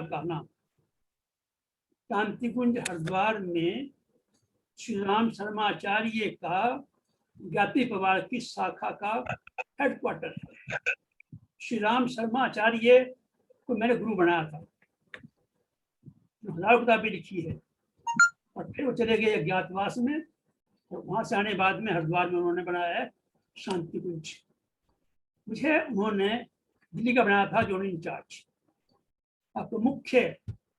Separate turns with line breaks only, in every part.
का नाम। शांति कुंज हरिद्वार में श्री राम शर्माचार्य का ज्ञाति परिवार की शाखा का हेडक्वार्टर है। श्री राम शर्माचार्य को मैंने गुरु बनाया था, हजारों किताबें लिखी है, और फिर वो चले गए अज्ञातवास में, और वहां से आने बाद में हरिद्वार में उन्होंने बनाया है शांति कुंज। मुझे उन्होंने दिल्ली का बनाया था जोन इंचार्ज। आपको मुख्य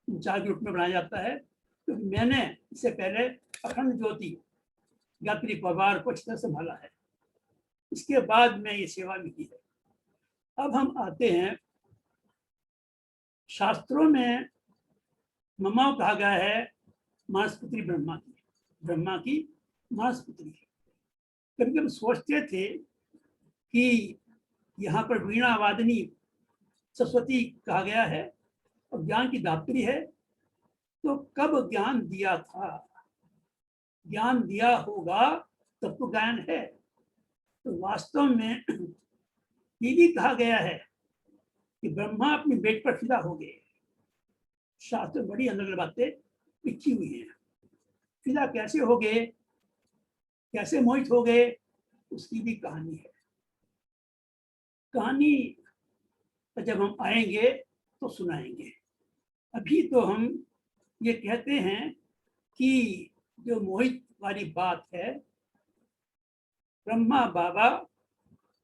इंचार्ज के रूप में बनाया जाता है, क्योंकि तो मैंने इससे पहले अखंड ज्योति यात्री परिवार को अच्छी तरह संभाला है। इसके बाद में ये सेवा मिली है। अब हम आते हैं, शास्त्रों में ममा कहा गया है मानसपुत्री ब्रह्मा की, ब्रह्मा की मानसपुत्री। कभी कभी सोचते थे कि यहाँ पर वीणा वादनी सरस्वती कहा गया है और ज्ञान की दात्री है, तो कब ज्ञान दिया था? ज्ञान दिया होगा तब तो ज्ञान है। तो वास्तव में ये भी कहा गया है कि ब्रह्मा अपनी बेट पर फिदा हो गए। शास्त्र में बड़ी अलग अलग बातें लिखी हुई हैं। फिदा कैसे हो गए, कैसे मोहित हो गए, उसकी भी कहानी है। कहानी जब हम आएंगे तो सुनाएंगे। अभी तो हम ये कहते हैं कि जो मोहित वाली बात है, ब्रह्मा बाबा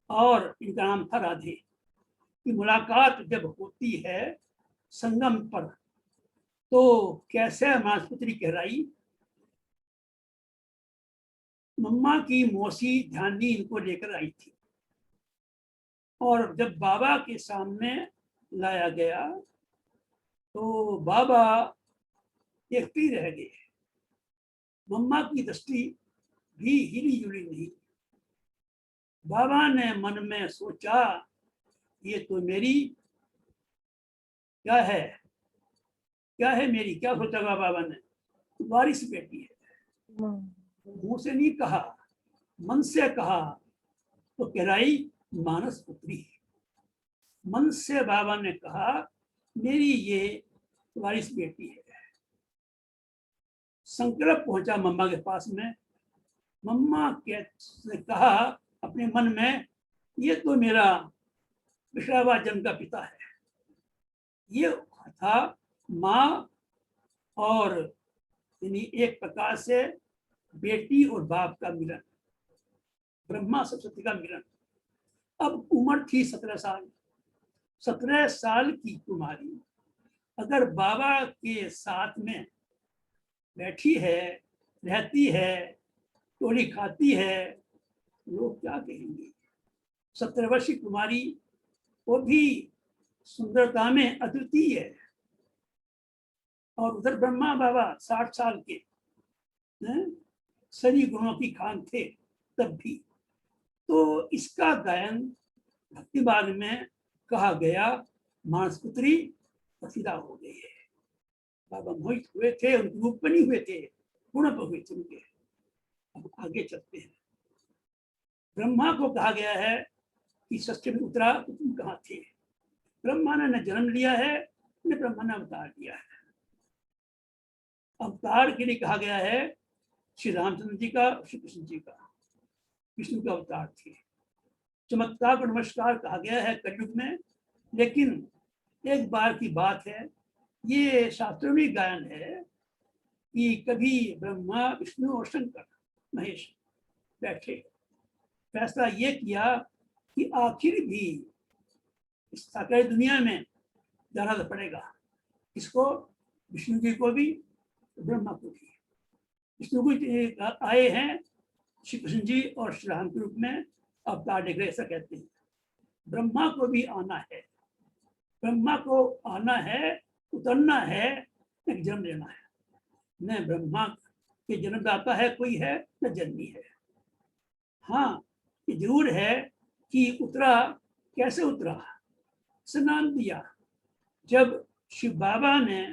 और इनका नाम था राधे की मुलाकात जब होती है संगम पर, तो कैसे मानसपुत्री कहलाई। मम्मा की मौसी ध्यानी इनको लेकर आई थी, और जब बाबा के सामने लाया गया तो बाबा देखते ही रह गए। मम्मा की दृष्टि भी हिली जुली नहीं। बाबा ने मन में सोचा, ये तो मेरी क्या है, क्या है मेरी, क्या सोचा बाबा ने, वारिस बेटी है। मुंह से नहीं कहा, मन से कहा, तो कहलाई मानस पुत्री। मन से बाबा ने कहा, मेरी ये वारिस बेटी है। संकल्प पहुंचा मम्मा के पास में। मम्मा ने कहा अपने मन में, ये तो मेरा पिछड़ा जन्म का पिता है। ये था माँ और यानी एक प्रकार से बेटी और बाप का मिलन, ब्रह्मा सरस्वती का मिलन। अब उम्र थी 17 साल। 17 साल की कुमारी अगर बाबा के साथ में बैठी है, रहती है, टोली खाती है, लोग क्या कहेंगे? 17 वर्षीय कुमारी, वो भी सुंदरता में अद्वितीय है, और उधर ब्रह्मा बाबा 60 साल के सभी गुणों की खान थे तब भी। तो इसका गायन भक्ति बाग में कहा गया, मानसपुत्री फिदा हो गई है। बाबा मोहित हुए थे, उनके रूप बनी हुए थे, गुण पर हुए थे उनके। अब आगे चलते हैं। ब्रह्मा को कहा गया है कि षष्ठी में उतरा तो तुम कहाँ थे? ब्रह्मा ने न जन्म लिया है, न ब्रह्मा ने अवतार लिया है। अवतार के लिए कहा गया है श्री रामचंद्र जी का, श्री कृष्ण जी का, विष्णु का अवतार थे। चमत्कार को नमस्कार कहा गया है कलयुग में। लेकिन एक बार की बात है, ये शास्त्रों में गायन है कि कभी ब्रह्मा विष्णु और शंकर महेश बैठे, फैसला ये किया कि आखिर भी इस साकारी दुनिया में जाना तो पड़ेगा। किसको? विष्णु जी को भी, ब्रह्मा को भी। विष्णु को आए हैं श्री कृष्ण जी और श्री राम के रूप में अवतार लेकर, ऐसा कहते हैं। ब्रह्मा को भी आना है, ब्रह्मा को आना है, उतरना है, एक जन्म लेना है। न ब्रह्मा के जन्मदाता है कोई है, न जन्मी है। हाँ, ये जरूर है कि उतरा। कैसे उतरा? स्नान दिया। जब शिव बाबा ने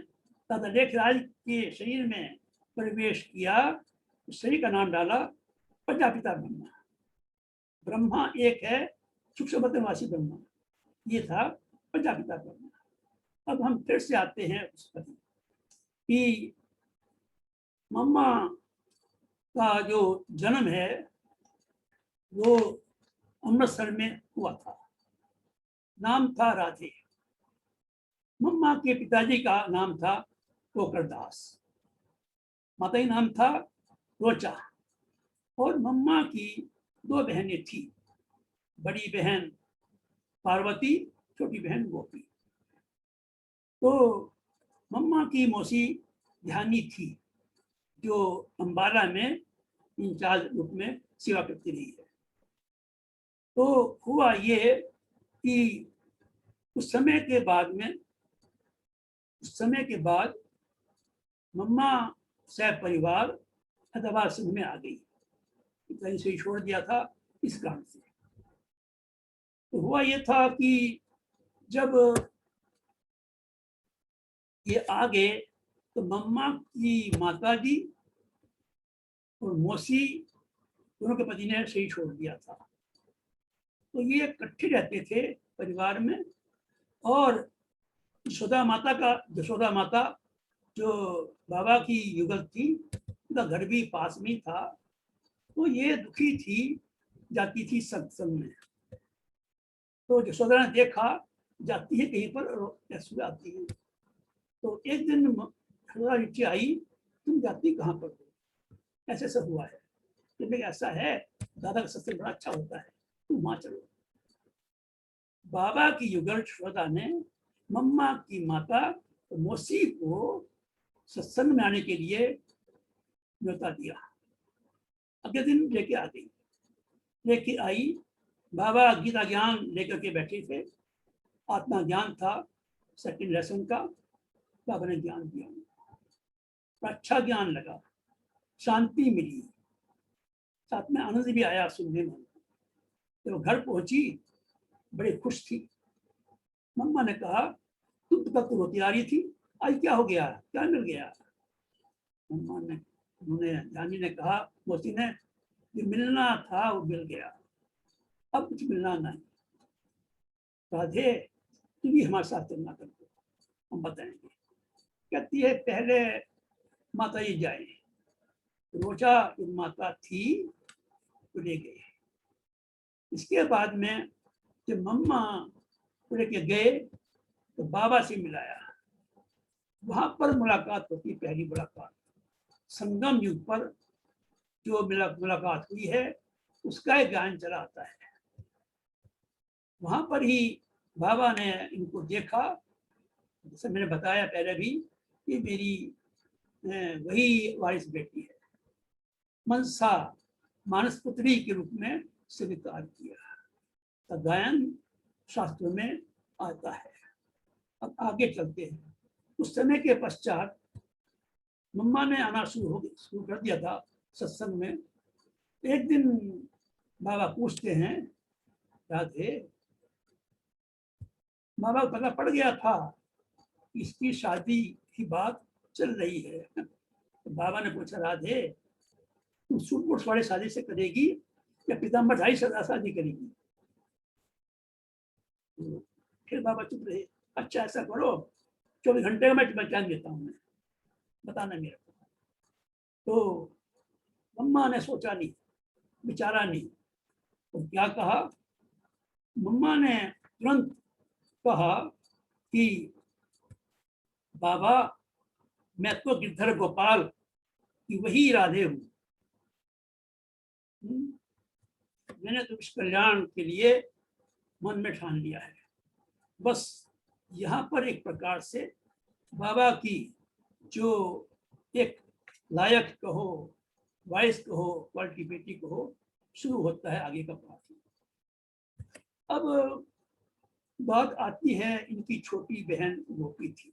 दादा लेखराज के शरीर में प्रवेश किया, तो शरीर का नाम डाला प्रजापिता ब्रह्मा। ब्रह्मा एक है, सूक्ष्म निवासी ब्रह्मा, ये था प्रजापिता ब्रह्मा। अब हम फिर से आते हैं उस पर कि मम्मा का जो जन्म है वो अमृतसर में हुआ था। नाम था राधे। मम्मा के पिताजी का नाम था कोकरदास। माता का नाम था रोचा। और मम्मा की दो बहनें थी, बड़ी बहन पार्वती, छोटी बहन गोपी। तो मम्मा की मौसी ध्यानी थी, जो अंबाला में इंचार्ज रूप में सेवा करती रही है। तो हुआ ये कि उस समय के बाद मम्मा सह परिवार हैदराबाद सिंह में आ गई। कहीं से छोड़ दिया था इस कारण से। तो हुआ ये था कि जब ये आ गए तो मम्मा की माता जी और मौसी दोनों के पति ने सही छोड़ दिया था। तो ये इकट्ठे रहते थे परिवार में। और यशोदा माता जो बाबा की युगल थी, उनका घर भी पास में था। तो ये दुखी थी, जाती थी सत्संग में। तो यशोदा ने देखा जाती है कहीं पर और ऐसे आती है। तो एक दिन यशोदा नीचे आई, तुम जाती कहाँ पर हो? ऐसे ऐसा हुआ है। तो ऐसा है, दादा का सत्संग बड़ा अच्छा होता है, तुम वहां चलो। बाबा की युगल यशोदा ने मम्मा की माता मौसी को सत्संग में आने के लिए न्योता दिया। अगले दिन लेके आ गई। लेके आई, बाबा गीता ज्ञान लेकर के बैठे थे। आत्मा ज्ञान था सेकंड लेसन का। बाबा ने ज्ञान दिया, अच्छा ज्ञान लगा, शांति मिली, साथ में आनंद भी आया सुनने में। जब घर पहुंची बड़ी खुश थी। मम्मा ने कहा, तुम तो कब रोती आ रही थी, आज क्या हो गया, क्या मिल गया? उन्होंने जानी ने कहा, मौसी ने, जो मिलना था वो मिल गया, अब कुछ मिलना नहीं। राधे तू भी हमारे साथ चलना कर दो, हम बताएंगे। कहती है पहले माता जी जाए। रोजा जो माता थी वो ले गए। इसके बाद में जब मम्मा लेके गए तो बाबा से मिलाया। वहां पर मुलाकात होती, पहली मुलाकात संगम युग पर जो मुलाकात हुई है उसका एक गायन चला आता है। वहां पर ही बाबा ने इनको देखा। जैसे मैंने बताया पहले भी, ये मेरी वही वारिस बेटी है। मनसा मानस पुत्री के रूप में स्वीकार किया। तो गायन शास्त्रों में आता है। अब आगे चलते हैं। उस समय के पश्चात मम्मा ने आना शुरू कर दिया था सत्संग में। एक दिन बाबा पूछते हैं, राधे, बाबा को पता पड़ गया था इसकी शादी की बात चल रही है। तो बाबा ने पूछा, राधे तुम सूट वाले शादी से करेगी या पीताम्बर ढाई शादी करेगी? तो फिर बाबा चुप रहे। अच्छा ऐसा करो, 24 घंटे का मैं टाइम देता हूँ, मैं बताना मेरे को। तो मम्मा ने सोचा नहीं, विचारा नहीं, तो क्या कहा? मम्मा ने तुरंत कहा कि बाबा मैं तो गिरधर गोपाल की वही राधे हूँ। मैंने तो इस कल्याण के लिए मन में ठान लिया है। बस यहाँ पर एक प्रकार से बाबा की जो एक लायक कहो, वाइस कहो, क्वालिटी बेटी कहो, शुरू होता है आगे का पाठ। अब बात आती है, इनकी छोटी बहन गोपी थी।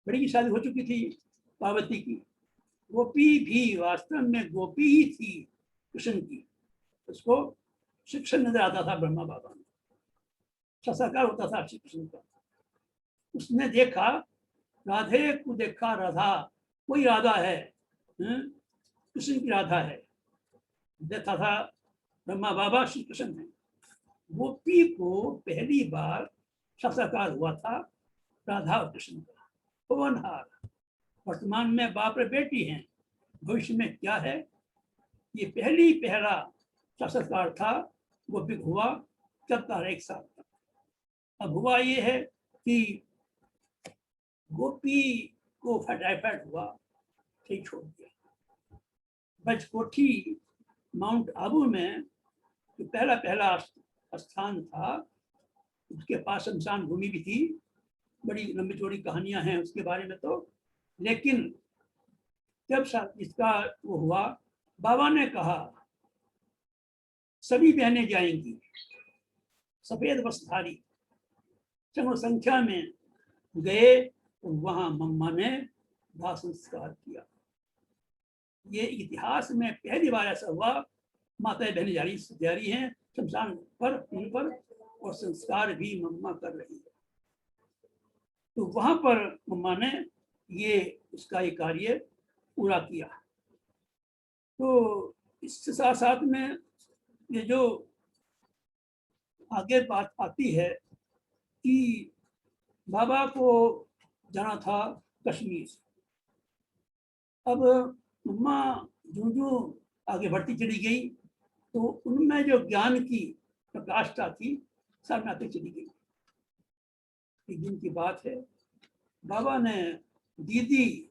बड़ी की शादी हो चुकी थी पार्वती की। गोपी भी वास्तव में गोपी ही थी कृष्ण की। उसको शिक्षण नजर आता था ब्रह्मा बाबा में, साकार होता था श्री कृष्ण का। उसने देखा, राधे को देखा, राधा कोई राधा है, कृष्ण की राधा है। देखा था ब्रह्मा बाबा श्री कृष्ण है। गोपी को पहली बार साकार हुआ था राधा और कृष्ण का पवनहार। वर्तमान में बाप और बेटी हैं, भविष्य में क्या है? ये पहला साक्षात्कार था, वो भी हुआ, चलता रहा 1 साल तक। अब हुआ ये है कि गोपी को टाइफाइड हुआ, ठीक छोड़ दिया। बजकोठी माउंट आबू में जो पहला स्थान था, उसके पास शमशान भूमि भी थी। बड़ी लंबी चौड़ी कहानियां हैं उसके बारे में तो, लेकिन जब इसका वो हुआ, बाबा ने कहा सभी बहनें जाएंगी, सफेद वस्त्रधारी सैकड़ों संख्या में गए, तो वहां मम्मा ने दाह संस्कार किया। ये इतिहास में पहली बार ऐसा हुआ, माताएं बहनें जा रही हैं शमशान पर उन पर, और संस्कार भी मम्मा कर रही है। तो वहां पर मम्मा ने उसका ये कार्य पूरा किया। तो इसके साथ साथ में ये जो आगे बात आती है कि बाबा को जाना था कश्मीर। अब मम्मा जो आगे बढ़ती चली गई, तो उनमें जो ज्ञान की प्रकाष्ठा थी सामने आती चली गई। एक दिन की बात है, बाबा ने दीदी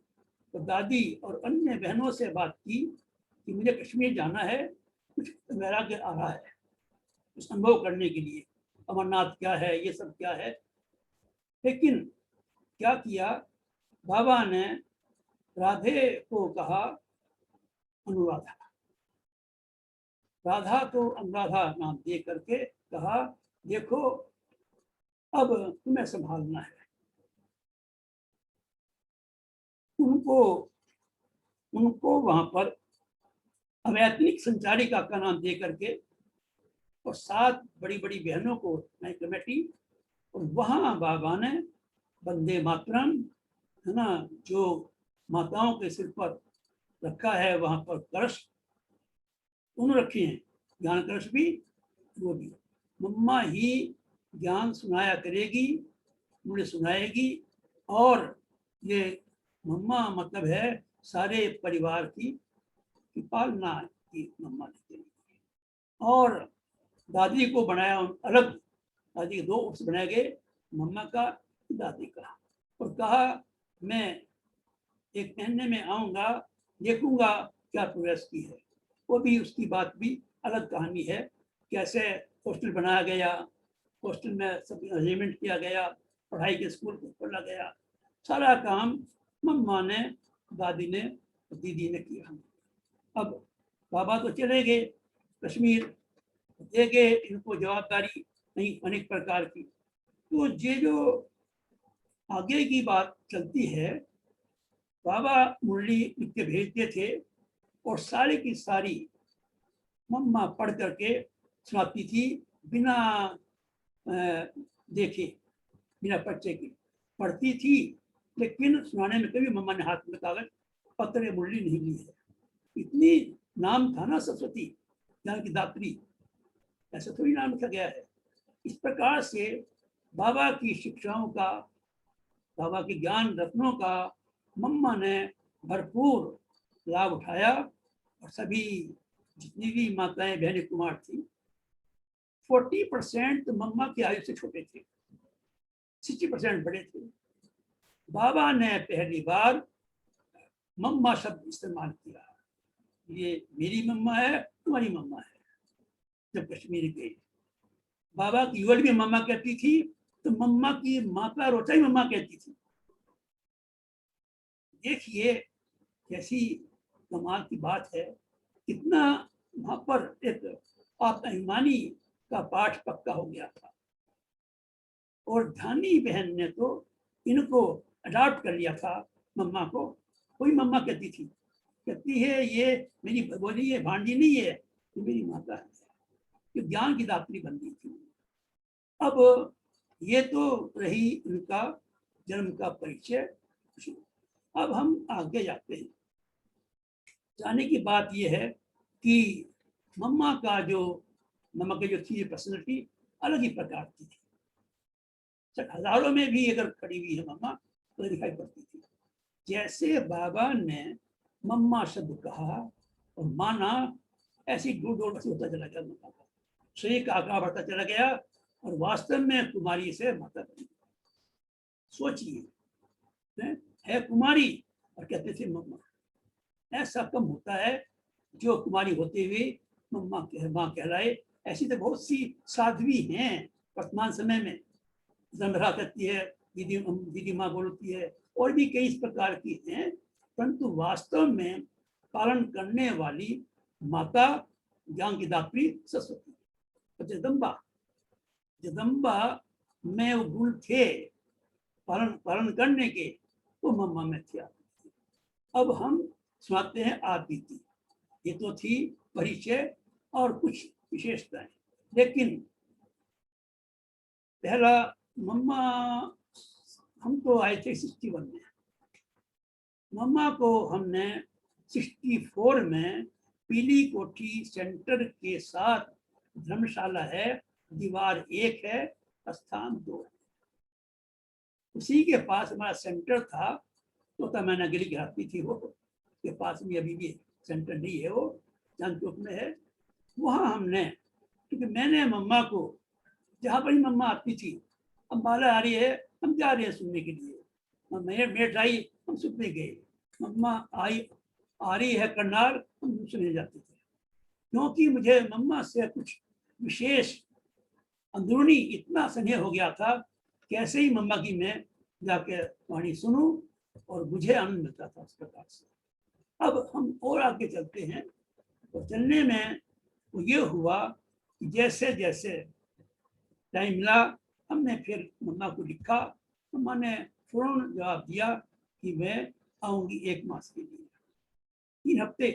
और दादी और अन्य बहनों से बात की कि मुझे कश्मीर जाना है, कुछ वैराग्य आ रहा है, कुछ अनुभव करने के लिए, अमरनाथ क्या है, ये सब क्या है। लेकिन क्या किया, बाबा ने राधे को कहा अनुराधा, राधा को अनुराधा नाम दे करके कहा, देखो अब तुम्हें संभालना है। उनको वहां पर अवैतनिक संचारिका का नाम दे करके और 7 बड़ी बड़ी बहनों को नई कमेटी, और वहां बाबा ने वंदे मातरम है ना, जो माताओं के सिर पर रखा है, वहां पर कलश उन्होंने रखे हैं, ज्ञान कलश भी, वो भी मम्मा ही ज्ञान सुनाया करेगी, मुझे सुनाएगी। और ये मम्मा मतलब है सारे परिवार की पालना की मम्मा ने करी। और दादी को बनाया अलग, दादी के 2 वंश बनाए गए, मम्मा का, दादी का, और कहा मैं 1 महीने में आऊंगा, देखूंगा क्या प्रोग्रेस की है। वो भी उसकी बात भी अलग कहानी है, कैसे हॉस्टल बनाया गया, हॉस्टल में सब अरेंजमेंट किया गया, पढ़ाई के स्कूल को खोला गया, सारा काम मम्मा ने, दादी ने, दीदी ने किया। अब बाबा तो चले गए कश्मीर, दे गए इनको जवाबदारी नहीं अनेक प्रकार की। तो ये जो आगे की बात चलती है, बाबा मुरली लिख के भेजते थे और सारी की सारी मम्मा पढ़ करके सुनाती थी, बिना देखे, बिना पर्चे के पढ़ती थी। लेकिन सुनाने में कभी मम्मा ने हाथ में कागज पत्र मुरली नहीं ली है। इतनी नाम था ना सरस्वती ज्ञान की दात्री, ऐसा थोड़ी नाम रखा गया है। इस प्रकार से बाबा की शिक्षाओं का, बाबा के ज्ञान रत्नों का मम्मा ने भरपूर लाभ उठाया। और सभी जितनी भी माताएं बहनें कुमार थी, 40% मम्मा की आयु से छोटे थे, 60% बड़े थे। बाबा ने पहली बार मम्मा शब्द इस्तेमाल किया, ये मेरी मम्मा है, तुम्हारी मम्मा है। जब कश्मीर गए, बाबा की युवल भी मम्मा कहती थी, तो मम्मा की माता रोचाई मम्मा कहती थी। देखिए कैसी कमाल की बात है, कितना वहां पर एक आत्माभिमानी का पाठ पक्का हो गया था। और धानी बहन ने तो इनको अडॉप्ट कर लिया था मम्मा को। कोई मम्मा कहती थी, कहती है ये मेरी भगोनी है, भांडी नहीं है, ये मेरी माता है, ये ज्ञान की दात्री बन गई थी। अब ये तो रही इनका जन्म का परिचय। अब हम आगे जाते हैं। जाने की बात यह है कि मम्मा का जो, मम्मा की जो थी पर्सनैलिटी अलग ही प्रकार की थी। हजारों में भी अगर खड़ी हुई है मम्मा तो दिखाई पड़ती थी। जैसे बाबा ने मम्मा शब्द कहा और माना, ऐसी दूर दूर से होता चला गया मम्मा का शरीर का आकार बढ़ता चला गया और वास्तव में कुमारी से माता बनी। सोचिए, है कुमारी और कहते थे मम्मा। ऐसा कम होता है जो कुमारी होते हुए माँ कहलाए। ऐसी तो बहुत सी साध्वी हैं वर्तमान समय में। जमरा कहती है, दीदी दीदी माँ बोलती है, और भी कई इस प्रकार की हैं, परंतु वास्तव में पालन करने वाली माता ज्ञान की दात्री सरस्वती। जगदम्बा जगदम्बा में वो गुण थे पालन करने के, वो मम्मा में थे। अब हम सुनाते हैं आप बीती। ये तो थी परिचय और कुछ विशेषताएं, लेकिन पहला मम्मा, हम तो आए थे 61 में। मम्मा को हमने 64 में पीली कोठी सेंटर के साथ, धर्मशाला है, दीवार 1 है, स्थान 2 है, उसी के पास हमारा सेंटर था। तो मैंने गिरी गिराती थी, वो के पास में अभी भी सेंटर नहीं है, वो चांद चौक में है। वहाँ हमने, क्योंकि मैंने मम्मा को, जहाँ पर ही मम्मा आती थी, अब माला आ रही है हम जा रहे हैं सुनने के लिए, मेट आई हम सुनने गए, मम्मा आई आ रही है करनाल, हम सुनने जाते थे। क्योंकि मुझे मम्मा से कुछ विशेष अंदरूनी इतना स्नेह हो गया था, कैसे ही मम्मा की मैं जाके वाणी सुनूं और मुझे आनंद मिलता था उस प्रकार से। अब हम और आगे चलते हैं, तो चलने में तो ये हुआ कि जैसे जैसे टाइम मिला, हमने फिर मम्मा को लिखा। मम्मा ने फौरन जवाब दिया कि मैं आऊंगी 1 मास के लिए, 3 हफ्ते।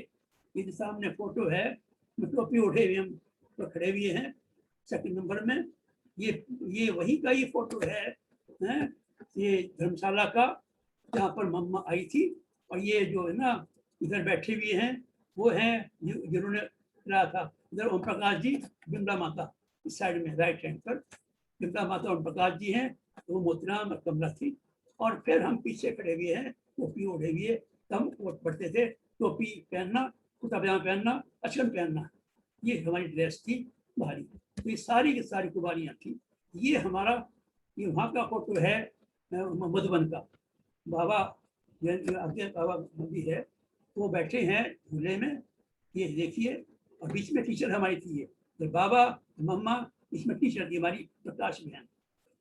ये जो सामने फोटो है, टोपी उठे हुए हम तो खड़े हुए हैं 2 नंबर में, ये वही का ये फोटो है, ये धर्मशाला का, जहाँ पर मम्मा आई थी। और ये जो है ना इधर बैठे हुए हैं, वो हैं जिन्होंने रहा था। इधर ओम प्रकाश जी, बिमला माता इस साइड में राइट हैंड पर बिमला माता ओम प्रकाश जी हैं, वो मोतीराम और कमला थी। और फिर हम पीछे खड़े हुए हैं, टोपी ओढ़े हुए, हम कोट पढ़ते थे, टोपी पहनना, कुर्ता पजामा पहनना, अचकन पहनना, ये हमारी ड्रेस थी बाहरी। तो ये सारी की सारी कुमारियाँ थी। ये हमारा, ये वहाँ का फोटो है मधुबन का। बाबा आगे बाबा भी है, वो बैठे हैं झूले में, ये देखिए। और बीच में टीचर हमारी थी, ये तो बाबा मम्मा, इसमें टीचर थी हमारी प्रकाश बहन।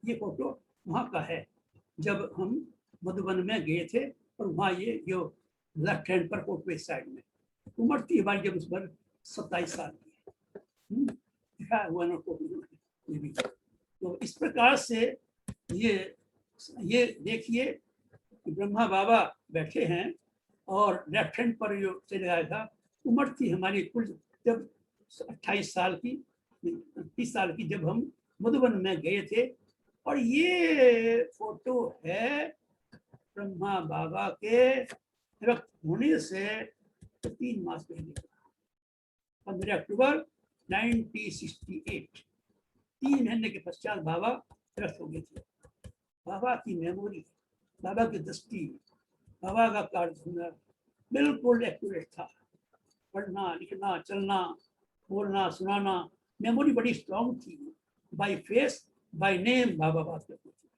ये फोटो वहाँ का है जब हम मधुबन में गए थे। और वहाँ ये जो लेफ्ट हैंड पर फोटो इस साइड में, उम्र थी हमारी जब उस पर 27 साल की दिखा हुआ ना फोटो ये भी। तो इस प्रकार से ये देखिए कि ब्रह्मा बाबा बैठे हैं और लेफ्ट हैंड पर जो चले आया था, उम्र थी हमारी कुल जब 28 साल की, 30 साल की, जब हम मधुबन में गए थे। और ये फोटो है ब्रह्मा बाबा के रक्त होने से 3 मास पहले, 15 अक्टूबर 1968, 3 महीने के पश्चात बाबा रक्त हो गए थे। बाबा की मेमोरी, बाबा की दृष्टि, बाबा का कार्य बिल्कुल एक्यूरेट था। पढ़ना लिखना चलना बोलना सुनाना, मेमोरी बड़ी स्ट्रॉन्ग थी। बाय फेस बाय नेम बाबा बात करते थे।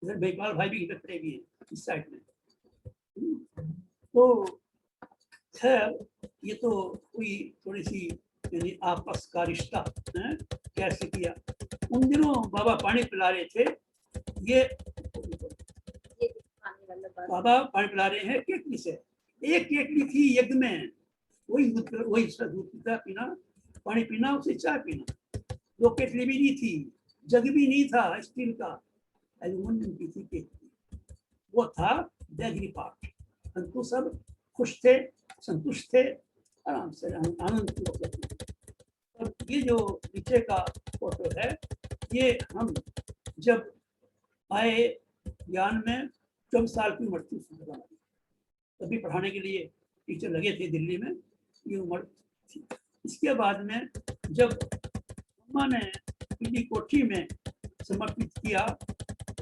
इधर भैपाल भाई भी खड़े भी हैं इस साइड में। तो खैर ये तो हुई थोड़ी सी यानी आपस का रिश्ता कैसे किया। उन दिनों बाबा पानी पिला रहे थे, ये बाबा पानी पिला रहे हैं केतली से। एक केतली थी यज्ञ में, वही दूध पीना, पानी पीना, उसे चाय पीना। 2 केतली भी नहीं थी, जग भी नहीं था स्टील का, एल्यूमिनियम की थी केतली। वो था देगरी पाठ। परंतु सब खुश थे, संतुष्ट थे, आराम से आनंद। और ये जो नीचे का फोटो है, ये हम जब आए ज्ञान में 14 साल की उम्र थी, तभी पढ़ाने के लिए टीचर लगे थे दिल्ली में, ये उम्र थी। इसके बाद में जब अम्मा ने पीली कोठी में समर्पित किया,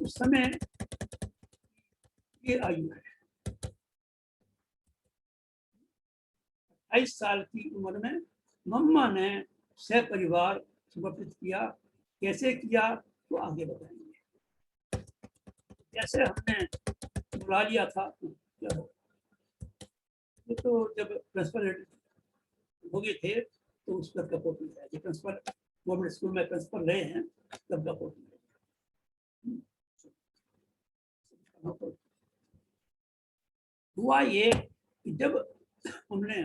उस समय ये आयु है, 28 साल की उम्र में मम्मा ने सपरिवार समर्पित किया। कैसे किया तो आगे बताएंगे। जैसे हमने बुला लिया था क्या हो, ये तो जब प्रिंसिपल हो गए थे तो उस पर का फोटो है, जो प्रिंसिपल गवर्नमेंट स्कूल में प्रिंसिपल रहे हैं तब का फोटो है। हुआ ये कि हमने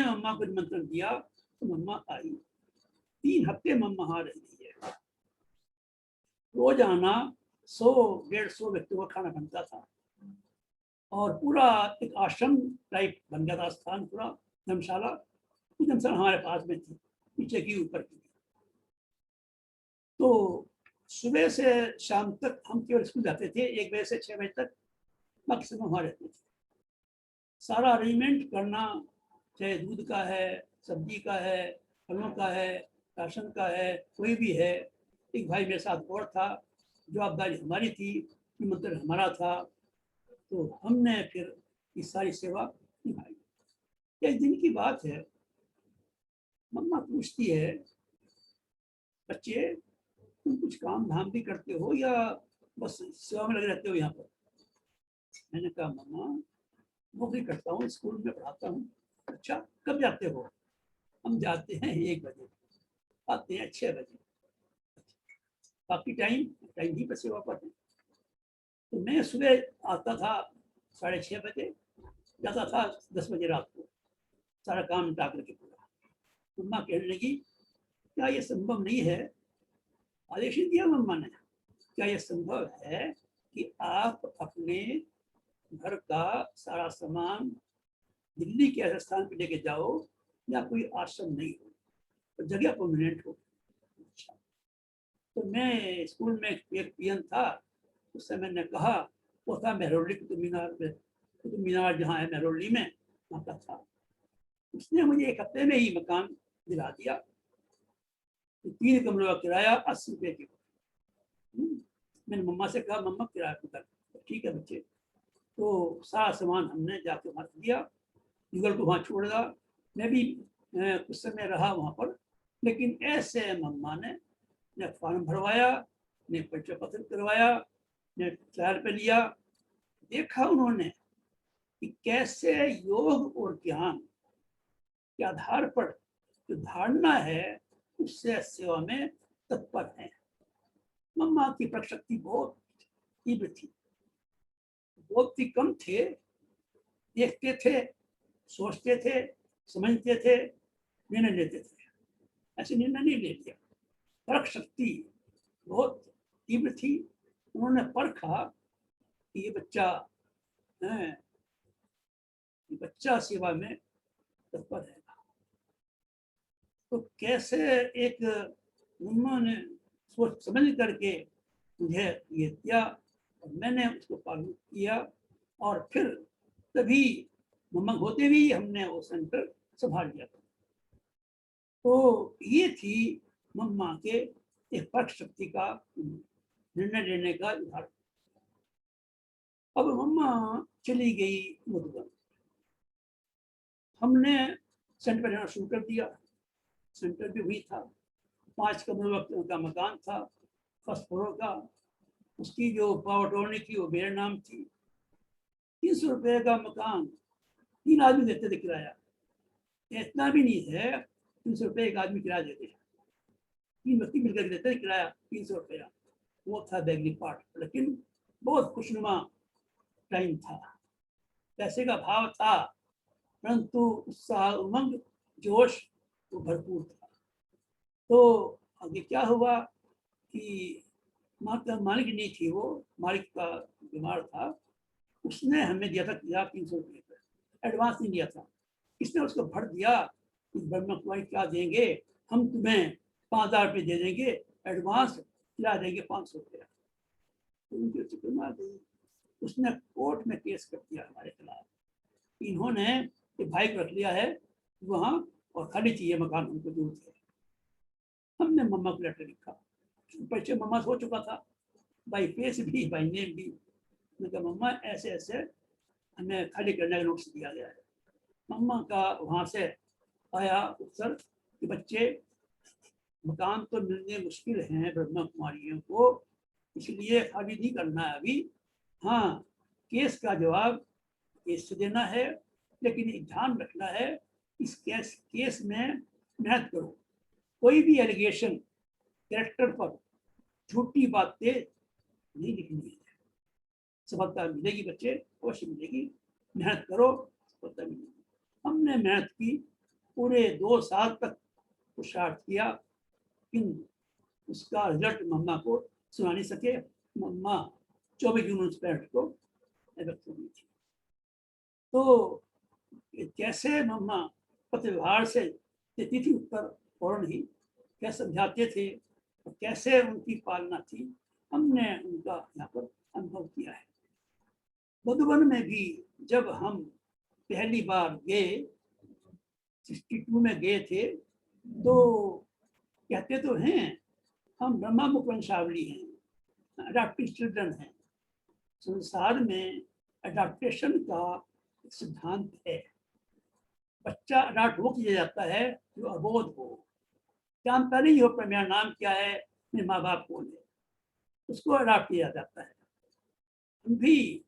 मम्मा को निमंत्रण दिया तो मम्मा आई। 3 हफ्ते मम्मा वहां रही है। रोजाना 100-150 व्यक्तियों का खाना बनता था और पूरा एक आश्रम टाइप बन गया था स्थान, पूरा धर्मशाला। धर्मशाला हमारे पास में थी, नीचे की ऊपर की। तो सुबह से शाम तक हम केवल स्कूल जाते थे, 1 बजे से 6 बजे तक, बाकी समय वहां रहते थे। सारा अरेंजमेंट करना, चाहे दूध का है, सब्जी का है, फलों का है, राशन का है, कोई भी है। एक भाई मेरे साथ और था, जवाबदारी हमारी थी, निमंत्रण हमारा था। तो हमने फिर ये सारी सेवा निभाई। एक दिन की बात है, मम्मा पूछती है, बच्चे तुम कुछ काम धाम भी करते हो या बस सेवा में लगे रहते हो यहाँ पर? मैंने कहा मम्मा नौकरी करता हूँ, स्कूल में पढ़ाता हूँ। अच्छा कब जाते हो? हम जाते हैं 1 बजे, आते हैं 6 बजे, बाकी टाइम ही पर सेवा पर है। तो मैं सुबह आता था 6:30 बजे, जाता था 10 बजे रात को, सारा काम निपटा करके पूरा। मम्मा कहने लगी क्या ये संभव नहीं है? आदेश ही दिया मम्मा ने, क्या ये संभव है कि आप अपने घर का सारा सामान दिल्ली के ऐसे स्थान पर लेके जाओ या कोई आश्रम नहीं हो तो जगह परमानेंट हो? अच्छा। तो मैं स्कूल में एक पीएन था, उस समय मैंने कहा, वो था मेहरौली कुतुब मीनार पे, कुतुब मीनार जहाँ है मेहरौली में, वहाँ का था। उसने मुझे 1 हफ्ते में ही मकान दिला दिया। 3 कमरों का किराया 80 रुपये की। मैंने मम्मा से कहा मम्मा किराया बता। ठीक है बच्चे। तो सारा सामान हमने जाके वहाँ दिया, युगल को वहाँ छोड़ दिया। मैं भी कुछ समय रहा वहाँ पर, लेकिन ऐसे मम्मा ने फॉर्म भरवाया, ने परिचय पत्र करवाया, ने ट्रायल पे लिया। देखा उन्होंने कि कैसे योग और ज्ञान के आधार पर जो धारणा है उससे सेवा में तत्पर है। मम्मा की प्रशक्ति बहुत तीव्र थी, बहुत ही कम थे, देखते थे, सोचते थे, समझते थे, निर्णय लेते थे। ऐसे निर्णय नहीं ले लिया। परख शक्ति बहुत तीव्र थी। उन्होंने परखा कि ये बच्चा सेवा में तत्पर है। तो कैसे एक उन्होंने सोच समझ करके मुझे ये दिया और मैंने उसको पालन किया। और फिर तभी मम्मा होते भी हमने वो सेंटर संभाल लिया था। तो ये थी मम्मा के एक परख शक्ति का निर्णय लेने का उदाहरण। अब मम्मा चली गई मधुबन, हमने सेंटर पर जाना शुरू कर दिया। सेंटर भी हुई था, 5 कमरों का मकान था, फर्स्ट फ्लोर का। उसकी जो पावर टोनी थी वो मेरे नाम थी। 300 रुपये का मकान 3 आदमी देते थे किराया। इतना भी नहीं है, 300 रुपये एक आदमी किराया देते हैं, 3 व्यक्ति मिलकर देते थे किराया 300 रुपया। वो था बैगली पार्ट, लेकिन बहुत खुशनुमा टाइम था, पैसे का भाव था, परंतु उत्साह, उमंग, जोश वो भरपूर था। तो आगे क्या हुआ कि मालिक नहीं थी, वो मालिक का बीमार था, उसने हमें दिया था 300 रुपये का एडवांस नहीं दिया था। इसने उसको भर दिया, ब्रह्मा कुमारी क्या देंगे, हम तुम्हें 5,000 रुपये दे देंगे एडवांस, क्या देंगे 500 रुपया। तो उनके चक्कर में आ गई। उसने कोर्ट में केस कर दिया हमारे खिलाफ। इन्होंने भाई को रख लिया है वहाँ और खाली चाहिए मकान, उनको जरूरत है। हमने मम्मा को लेटर लिखा परिचय मम्मा से हो चुका था, बाई फेस भी बाई नेम भी। मैंने कहा मम्मा ऐसे ऐसे हमें खाली करने का नोटिस दिया गया है। मम्मा का वहाँ से आया उत्तर कि बच्चे मकान तो मिलने मुश्किल हैं ब्रह्मा कुमारियों को, इसलिए खाली नहीं करना है अभी। हाँ, केस का जवाब केस से देना है, लेकिन एक ध्यान रखना है इस केस में मेहनत करो, कोई भी एलिगेशन कैरेक्टर पर झूठी बातें नहीं लिखनी है। सफलता मिलेगी बच्चे, अवश्य मिलेगी, मेहनत करो, सफलता मिलेगी। हमने मेहनत की, पूरे 2 साल तक पुरुषार्थ किया, लेकिन उसका रिजल्ट मम्मा को सुना नहीं सके। मम्मा 24 जून 1965 को व्यक्त हो गई थी। तो कैसे मम्मा पत्रव्यवहार से देती थी उत्तर फौरन ही, कैसे समझाते थे और कैसे उनकी पालना थी, हमने उनका यहाँ पर अनुभव किया है। मधुबन में भी जब हम पहली बार गए, 62 में गए थे, तो कहते तो हैं हम ब्रह्मा मुख वंशावली हैं, अडॉप्टेड चिल्ड्रन हैं। संसार में अडॉप्टेशन का सिद्धांत है, बच्चा अडॉप्ट हो किया जाता है जो अबोध हो, जानता नहीं हो पर मेरा नाम क्या है, मेरे माँ बाप कौन है, उसको अडॉप्ट किया जाता है। हम भी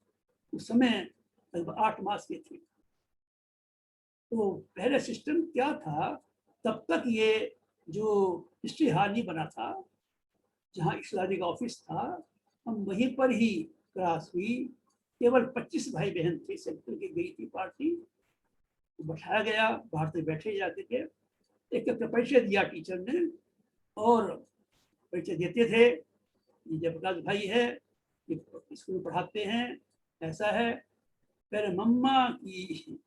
उस समय लगभग 8 मास के थे। तो पहले सिस्टम क्या था, तब तक ये जो हिस्ट्री हॉल नहीं बना था, जहाँ इस्लामी का ऑफिस था, हम वहीं पर ही क्लास हुई। केवल 25 भाई बहन थे, सेंटर की गई थी पार्टी, तो बैठाया गया, बाहर से बैठे जाते थे, एक एक परिचय दिया टीचर ने, और परिचय देते थे, ये जयप्रकाश भाई है, ये स्कूल में पढ़ाते हैं, ऐसा है। फिर मम्मा की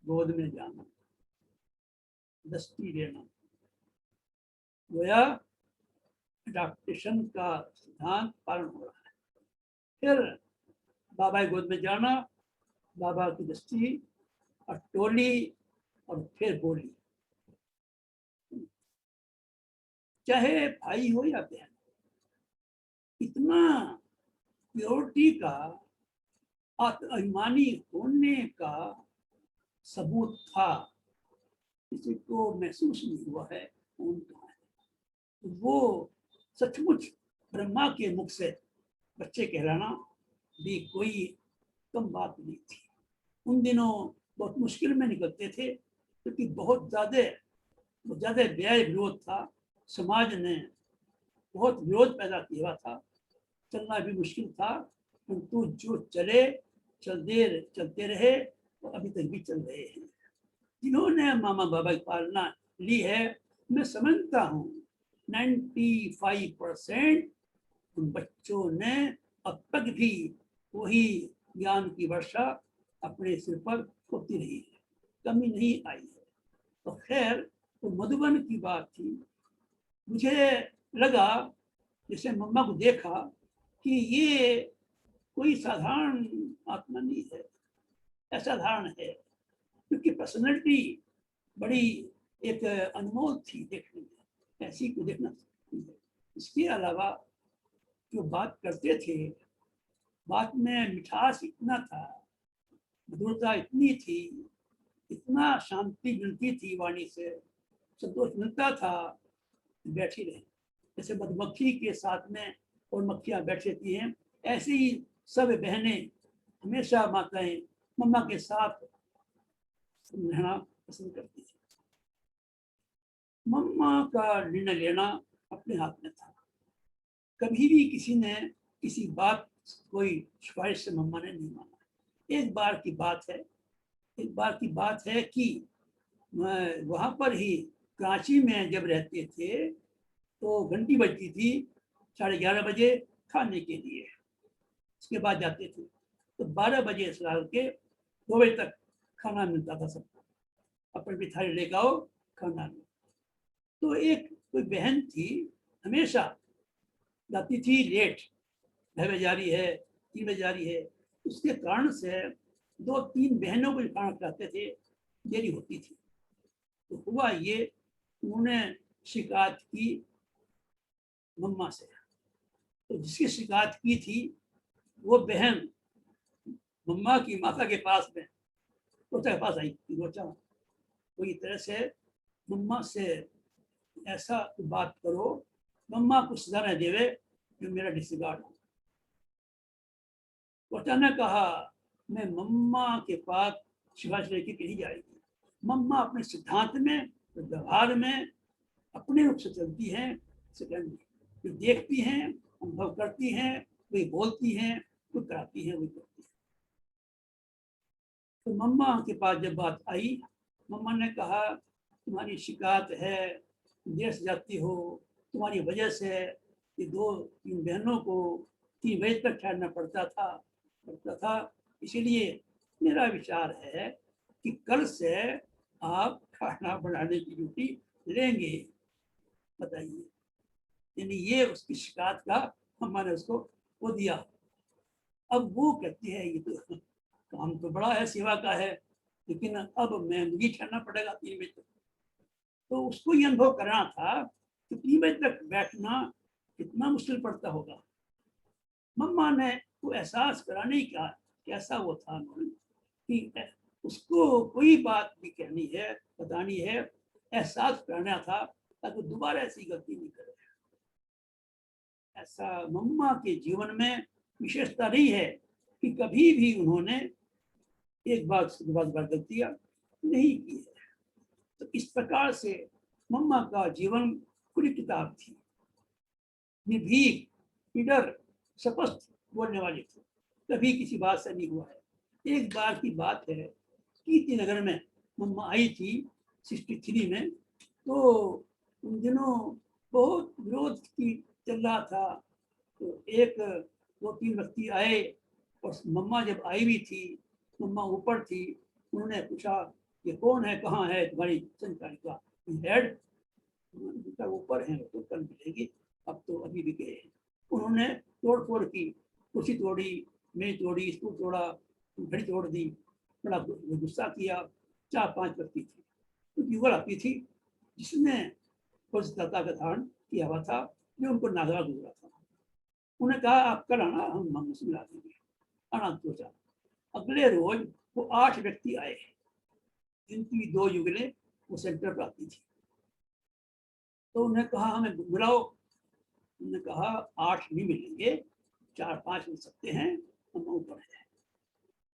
गोद में जाना, दस्ती लेना, गोया अडॉप्टेशन का सिद्धांत पालन हो रहा है। फिर बाबा की गोद में जाना, बाबा की दस्ती और टोली, और फिर बोली। चाहे भाई हो या बहन, इतना प्योरिटी का, अभिमानी होने का सबूत था, किसी को महसूस नहीं हुआ है कौन कहाँ है। वो सचमुच ब्रह्मा के मुख से बच्चे कहलाना भी कोई कम बात नहीं थी। उन दिनों बहुत मुश्किल में निकलते थे, क्योंकि बहुत ज्यादा व्यय विरोध था, समाज ने बहुत विरोध पैदा किया हुआ था, चलना भी मुश्किल था, परंतु जो चले चलते रहे और अभी तक भी चल रहे हैं। जिन्होंने मामा बाबा की पालना ली है, मैं समझता हूँ 95% उन बच्चों ने अब तक भी वही ज्ञान की वर्षा अपने सिर पर होती रही है, कमी नहीं आई है। तो खैर, तो मधुबन की बात थी। मुझे लगा, जैसे मम्मा को देखा, कि ये कोई साधारण आत्मा नहीं है, असाधारण है, क्योंकि पर्सनैलिटी बड़ी एक अनमोल थी देखने में, ऐसी को देखना। इसके अलावा जो बात करते थे, बात में मिठास इतना था, मधुरता इतनी थी, इतना शांति मिलती थी वाणी से, संतोष मिलता था, बैठी रहे। जैसे मधुमक्खी के साथ में और मक्खियां बैठ रहती हैं, ऐसे ही सब बहनें हमेशा माताएं मम्मा के साथ रहना पसंद करती थी। मम्मा का निर्णय लेना अपने हाथ में था। कभी भी किसी ने किसी बात, कोई सिफारिश से मम्मा ने नहीं माना। एक बार की बात है कि वहां पर ही कराची में जब रहते थे, तो घंटी बजती थी 11:30 बजे खाने के लिए, उसके बाद जाते थे, तो 12 बजे से के 2 बजे तक खाना मिलता था सबको, अपनी भी थाली लेकर आओ, खाना लो। तो एक कोई बहन थी, हमेशा जाती थी लेट, 2 बजे जा रही है, 3 बजे जा रही है, उसके कारण से 2-3 बहनों को खाना खिलाते थे, देरी होती थी। तो हुआ ये, उन्होंने शिकायत की मम्मा से। तो जिसकी शिकायत की थी वो बहन मम्मा की माता के पास में रोचा के पास आई कि रोचा कोई तरह से मम्मा से ऐसा बात करो, मम्मा कुछ सजा न देवे जो मेरा डिसगार्ड हो। रोचा ने कहा मैं मम्मा के पास शिफारिश लेके कहीं जाएगी। मम्मा अपने सिद्धांत में, व्यवहार में अपने रूप से चलती हैं, जो देखती हैं, अनुभव करती हैं, वही बोलती हैं, वो कराती हैं, वही करती हैं। तो मम्मा के पास जब बात आई, मम्मा ने कहा तुम्हारी शिकायत है, देश जाती हो, तुम्हारी वजह से ये 2-3 बहनों को 3 बजे तक ठहरना पड़ता था। इसीलिए मेरा विचार है कि कल से आप खाना बनाने की ड्यूटी लेंगे। बताइए, यानी ये उसकी शिकायत का हमने उसको वो दिया। अब वो कहती है ये तो काम तो बड़ा है, सेवा का है, लेकिन अब मैं मुझे ठहरना पड़ेगा 3 बजे तक। तो उसको ये अनुभव करना था कि 3 बजे तक बैठना कितना मुश्किल पड़ता होगा। मम्मा ने वो एहसास कराने का कैसा वो था कि उसको कोई बात भी कहनी है, बतानी है, एहसास कराना था ताकि दोबारा ऐसी गलती नहीं करे। ऐसा मम्मा के जीवन में विशेषता नहीं है कि कभी भी उन्होंने एक बार गलतियां नहीं की है। तो इस प्रकार से मम्मा का जीवन पूरी किताब थी। निर्भीक, निडर, स्पष्ट बोलने वाली थी, कभी किसी बात से नहीं हुआ है। एक बार की बात है, कीर्ति नगर में मम्मा आई थी 63 में। तो उन दिनों बहुत विरोध की चल रहा था। तो एक 2-3 व्यक्ति आए और मम्मा जब आई भी थी, मम्मा ऊपर थी, उन्होंने पूछा ये कौन है, कहाँ है तुम्हारी संचालिका हेड? ऊपर है, तो कल मिलेगी, अब तो अभी भी गए हैं। उन्होंने तोड़ फोड़ की, कुर्सी तोड़ी, मेज तोड़ी, स्टूल तोड़ा, घड़ी तोड़ दी, बड़ा गुस्सा किया। 4-5 व्यक्ति थे, तो युगल आती थी जिसने दाता का धारण किया हुआ था, जो उनको नागरा गुजरा था। उन्हें कहा आप कल आना, हम मम्मी से मिला देंगे। आना सोचा। अगले रोज वो 8 व्यक्ति आए, जिनकी 2 युगलें वो सेंटर पर आती थी। तो उन्हें कहा हमें बुलाओ। उन्होंने कहा 8 नहीं मिलेंगे, 4-5 मिल सकते हैं, हम ऊपर है।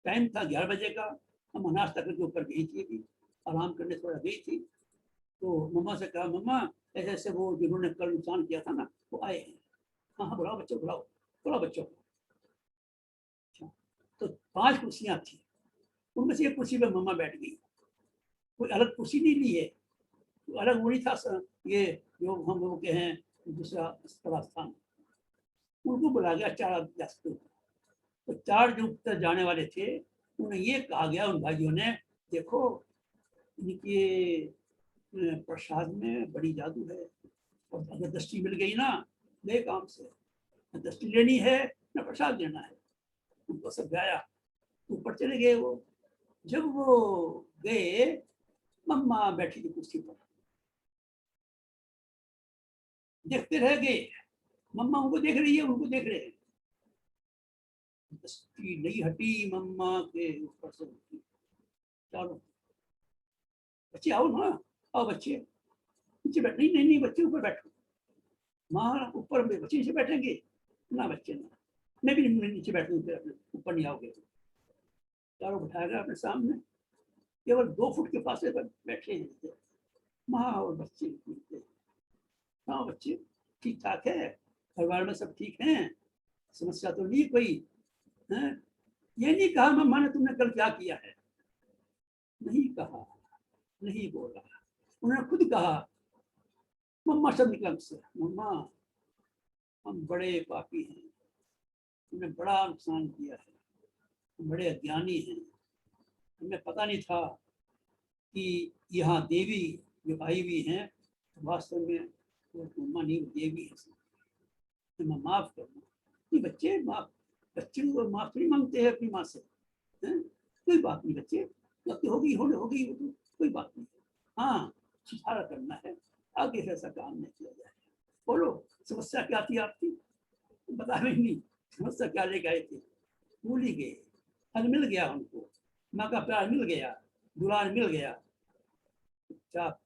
टाइम था 11 बजे का। हम नाश्ता करके ऊपर गई थी, अभी आराम करने थोड़ा गई थी। तो मम्मा से कहा मम्मा ऐसे ऐसे वो जिन्होंने कल नुकसान किया था ना, वो आए हैं। हाँ हाँ बुलाओ बच्चों, बुलाओ, बुलाओ बच्चों। अच्छा, तो 5 कुर्सियां थी, उनमें से एक कुर्सी पर मम्मा बैठ गई। कोई अलग कुर्सी नहीं ली है, तो अलग वो नहीं था ये जो हम लोग के हैं दूसरा स्थान। उनको बुला गया 4 जास्त। तो 4 जो उत्तर जाने वाले थे, उन्हें ये कहा गया उन भाइयों ने, देखो इनके प्रसाद में बड़ी जादू है, और अगर दृष्टि मिल गई ना, ले काम से, न दृष्टि लेनी है न प्रसाद लेना है। उनको सब गाया, ऊपर चले गए। वो जब वो गए, मम्मा बैठी थी कुर्सी पर, देखते रह गए। मम्मा उनको देख रही है, उनको देख रहे हैं। दृष्टि नहीं हटी मम्मा के ऊपर से। चलो बच्चे आओ ना, आओ बच्चे नीचे बैठ। नहीं नहीं नहीं बच्चे ऊपर बैठो। माँ ऊपर में बच्चे नीचे बैठेंगे ना, बच्चे ना, मैं भी नीचे बैठूंगा, ऊपर नहीं आओगे। चारों बैठाएगा अपने सामने, केवल 2 फुट के फासले पर बैठे हैं माँ और बच्चे। हाँ बच्चे ठीक ठाक है, परिवार में सब ठीक हैं, समस्या तो नहीं कोई है? ये नहीं कहा मम्मा ने तुमने कल क्या किया है, नहीं कहा, नहीं बोला। उन्होंने खुद कहा, मम्मा सब निकल से, मम्मा हम बड़े पापी हैं, हमने बड़ा नुकसान किया है, हम बड़े अज्ञानी हैं, हमें पता नहीं था कि यहाँ देवी जो आई हुई हैं वास्तव में वो मम्मा नहीं, देवी है। मैं माफ करना। नहीं बच्चे माफ, बच्चे माफ नहीं मांगते हैं अपनी माँ से, है? कोई बात नहीं बच्चे, गलती होगी होगी, कोई बात नहीं। हाँ सुधार करना है, आगे से ऐसा काम नहीं किया जाए। बोलो समस्या क्या थी आपकी, बता भी नहीं समस्या क्या लेके आए थे, भूल ही गए। फल मिल गया हमको, माँ का प्यार मिल गया, दुलार मिल गया, चुपचाप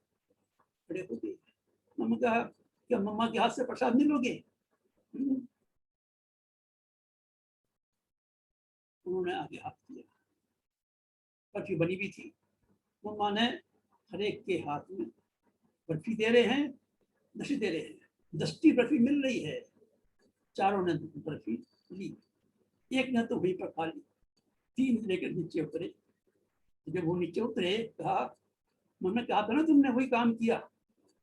खड़े हो गए। मम्मा कहा क्या मम्मा के हाथ से प्रसाद मिलोगे? उन्होंने आगे हाथ किया, बर्फी बनी भी थी। मम्मा ने हर एक के हाथ में बर्फी दे रहे हैं, दस्ती दे रहे हैं, 10 बर्फी मिल रही है। चारों ने बर्फी ली, एक ने तो वहीं पर खा ली, 3 लेकर नीचे उतरे। जब वो नीचे उतरे कहा मम्मी कहा था ना तुमने वही काम किया,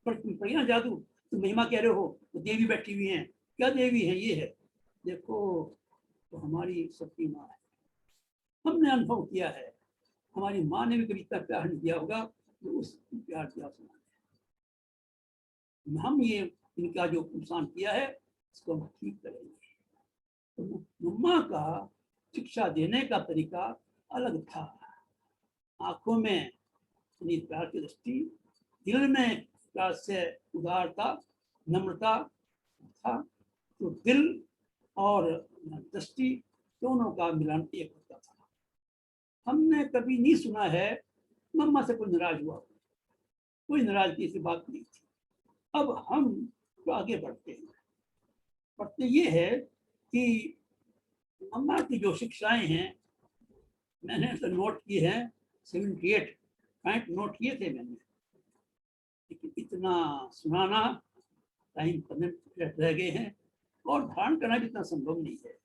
पर तुम ना जादू, तुम महिमा कह रहे हो, तो देवी बैठी हुई हैं, क्या देवी है? ये है देखो, तो हमारी सबकी माँ है। हमने अनुभव किया है, हमारी माँ ने भी कभी इतना प्यार नहीं दिया होगा जो उस प्यार दिया उसने। हम ये इनका जो नुकसान किया है इसको हम ठीक करेंगे। तो मम्मा का शिक्षा देने का तरीका अलग था। आंखों में प्यार की दृष्टि, दिल में प्यार से उदारता, नम्रता था। तो दिल और दृष्टि दोनों का मिलन एक होता था। हमने कभी नहीं सुना है मम्मा से कोई नाराज हुआ, कोई नाराजगी की बात नहीं थी। अब हम तो आगे बढ़ते हैं, बढ़ते ये है कि मम्मा की जो शिक्षाएं हैं मैंने तो नोट की है, 78 पॉइंट नोट किए थे मैंने, लेकिन इतना सुनाना टाइम 15 मिनट रह गए हैं और धारण करना भी इतना संभव नहीं है।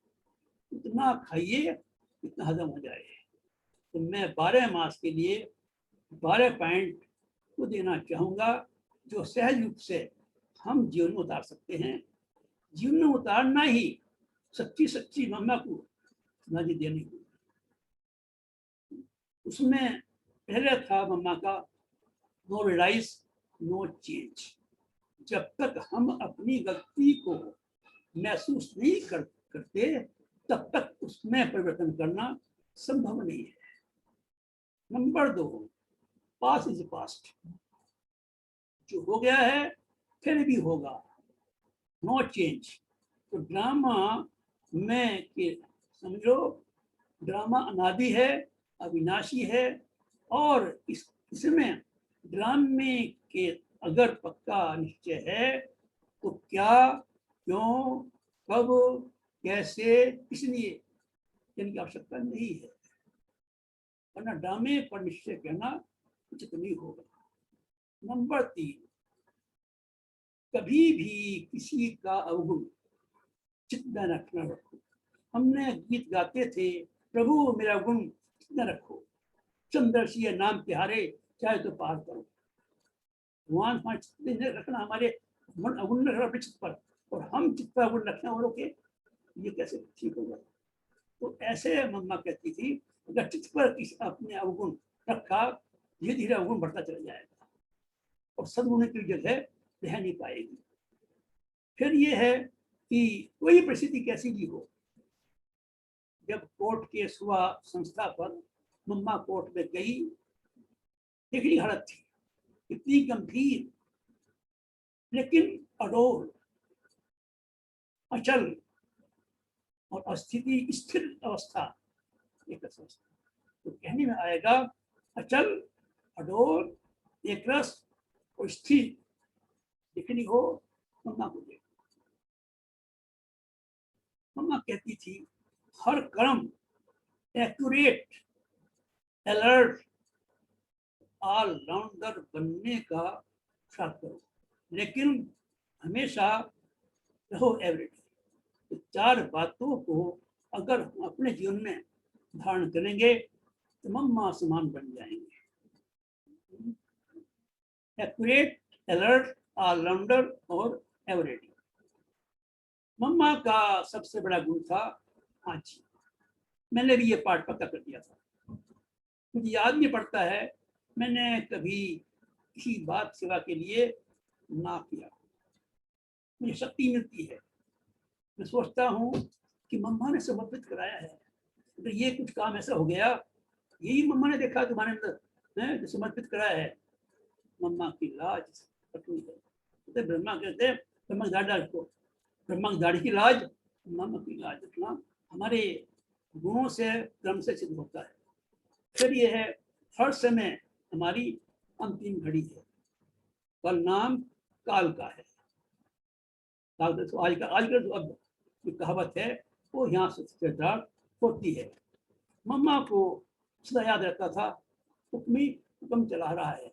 इतना खाइए इतना हजम हो जाए। तो मैं 12 मास के लिए 12 पॉइंट को देना चाहूंगा जो सहज रूप से हम जीवन में उतार सकते हैं। जीवन में उतारना ही सच्ची सच्ची मम्मा को नदी देने की। उसमें पहले था मम्मा का नो रियलाइज नो चेंज। जब तक हम अपनी गलती को महसूस नहीं करते तब तक उसमें परिवर्तन करना संभव नहीं है। नंबर 2, पास्ट इज पास्ट, जो हो गया है फिर भी होगा, नो चेंज। तो ड्रामा में के समझो, ड्रामा अनादि है, अविनाशी है, और इसमें ड्रामे के अगर पक्का निश्चय है तो क्या, क्यों, कब, कैसे, इसलिए इनकी आवश्यकता नहीं है, वरना ड्रामे पर निश्चय कहना उचित नहीं होगा। नंबर 3, कभी भी किसी का अवगुण चित्त न रखना रखो। हमने गीत गाते थे, प्रभु मेरा गुण न रखो, चंद्रशीय नाम तिहारे चाहे तो पार करो। भगवान चित्त रखना, हमारे अवगुण रखना चित्त पर, और हम चित्त पर अवगुण रखना और के, ये कैसे ठीक होगा? तो ऐसे मम्मा कहती थी अगर चित्त पर अपने अवगुण रखा, धीरे धीरे अवगुण बढ़ता चला जाएगा और सद्गुण की जगह रह नहीं पाएगी। फिर ये है कि कोई परिस्थिति कैसी भी हो, जब कोर्ट केस हुआ संस्था पर, मम्मा कोर्ट में गई, देखनी हालत थी इतनी गंभीर, लेकिन अडोल, अचल और अस्थिति स्थिर अवस्था एक अवस्था। तो कहने में आएगा अचल, अडोल, एक रस और स्थिर दिखनी हो मम्मा को देखो। मम्मा कहती थी हर कर्म एक्यूरेट, अलर्ट, ऑल राउंडर बनने का प्रयास करो, लेकिन हमेशा रहो एवरीडे। तो 4 बातों को अगर हम अपने जीवन में धारण करेंगे तो मम्मा समान बन जाएंगे। एक्यूरेट, अलर्ट, ऑलराउंडर और एवरीडे। मम्मा का सबसे बड़ा गुण था आजी। मैंने भी ये पाठ पक्का कर दिया था, मुझे याद नहीं पड़ता है मैंने कभी किसी बात सेवा के लिए ना किया। मुझे शक्ति मिलती है, मैं सोचता हूँ कि मम्मा ने समर्पित कराया है, तो ये कुछ काम ऐसा हो गया, यही मम्मा ने देखा तुम्हारे अंदर जो समर्पित कराया है। मम्मा की लाज पटनी है। तो ब्रह्मा कहते ब्रह्मा की दाढ़ी को, ब्रह्मा की दाढ़ी की लाज नमक की लाज रखना हमारे गुणों से क्रम से सिद्ध होता है। फिर ये है हर समय हमारी अंतिम घड़ी है, कल नाम काल का है। तो आज का जो अब जो कहावत है वो यहाँ से स्टार्ट होती है। मम्मा को सदा याद रहता था हुक्म चला रहा है,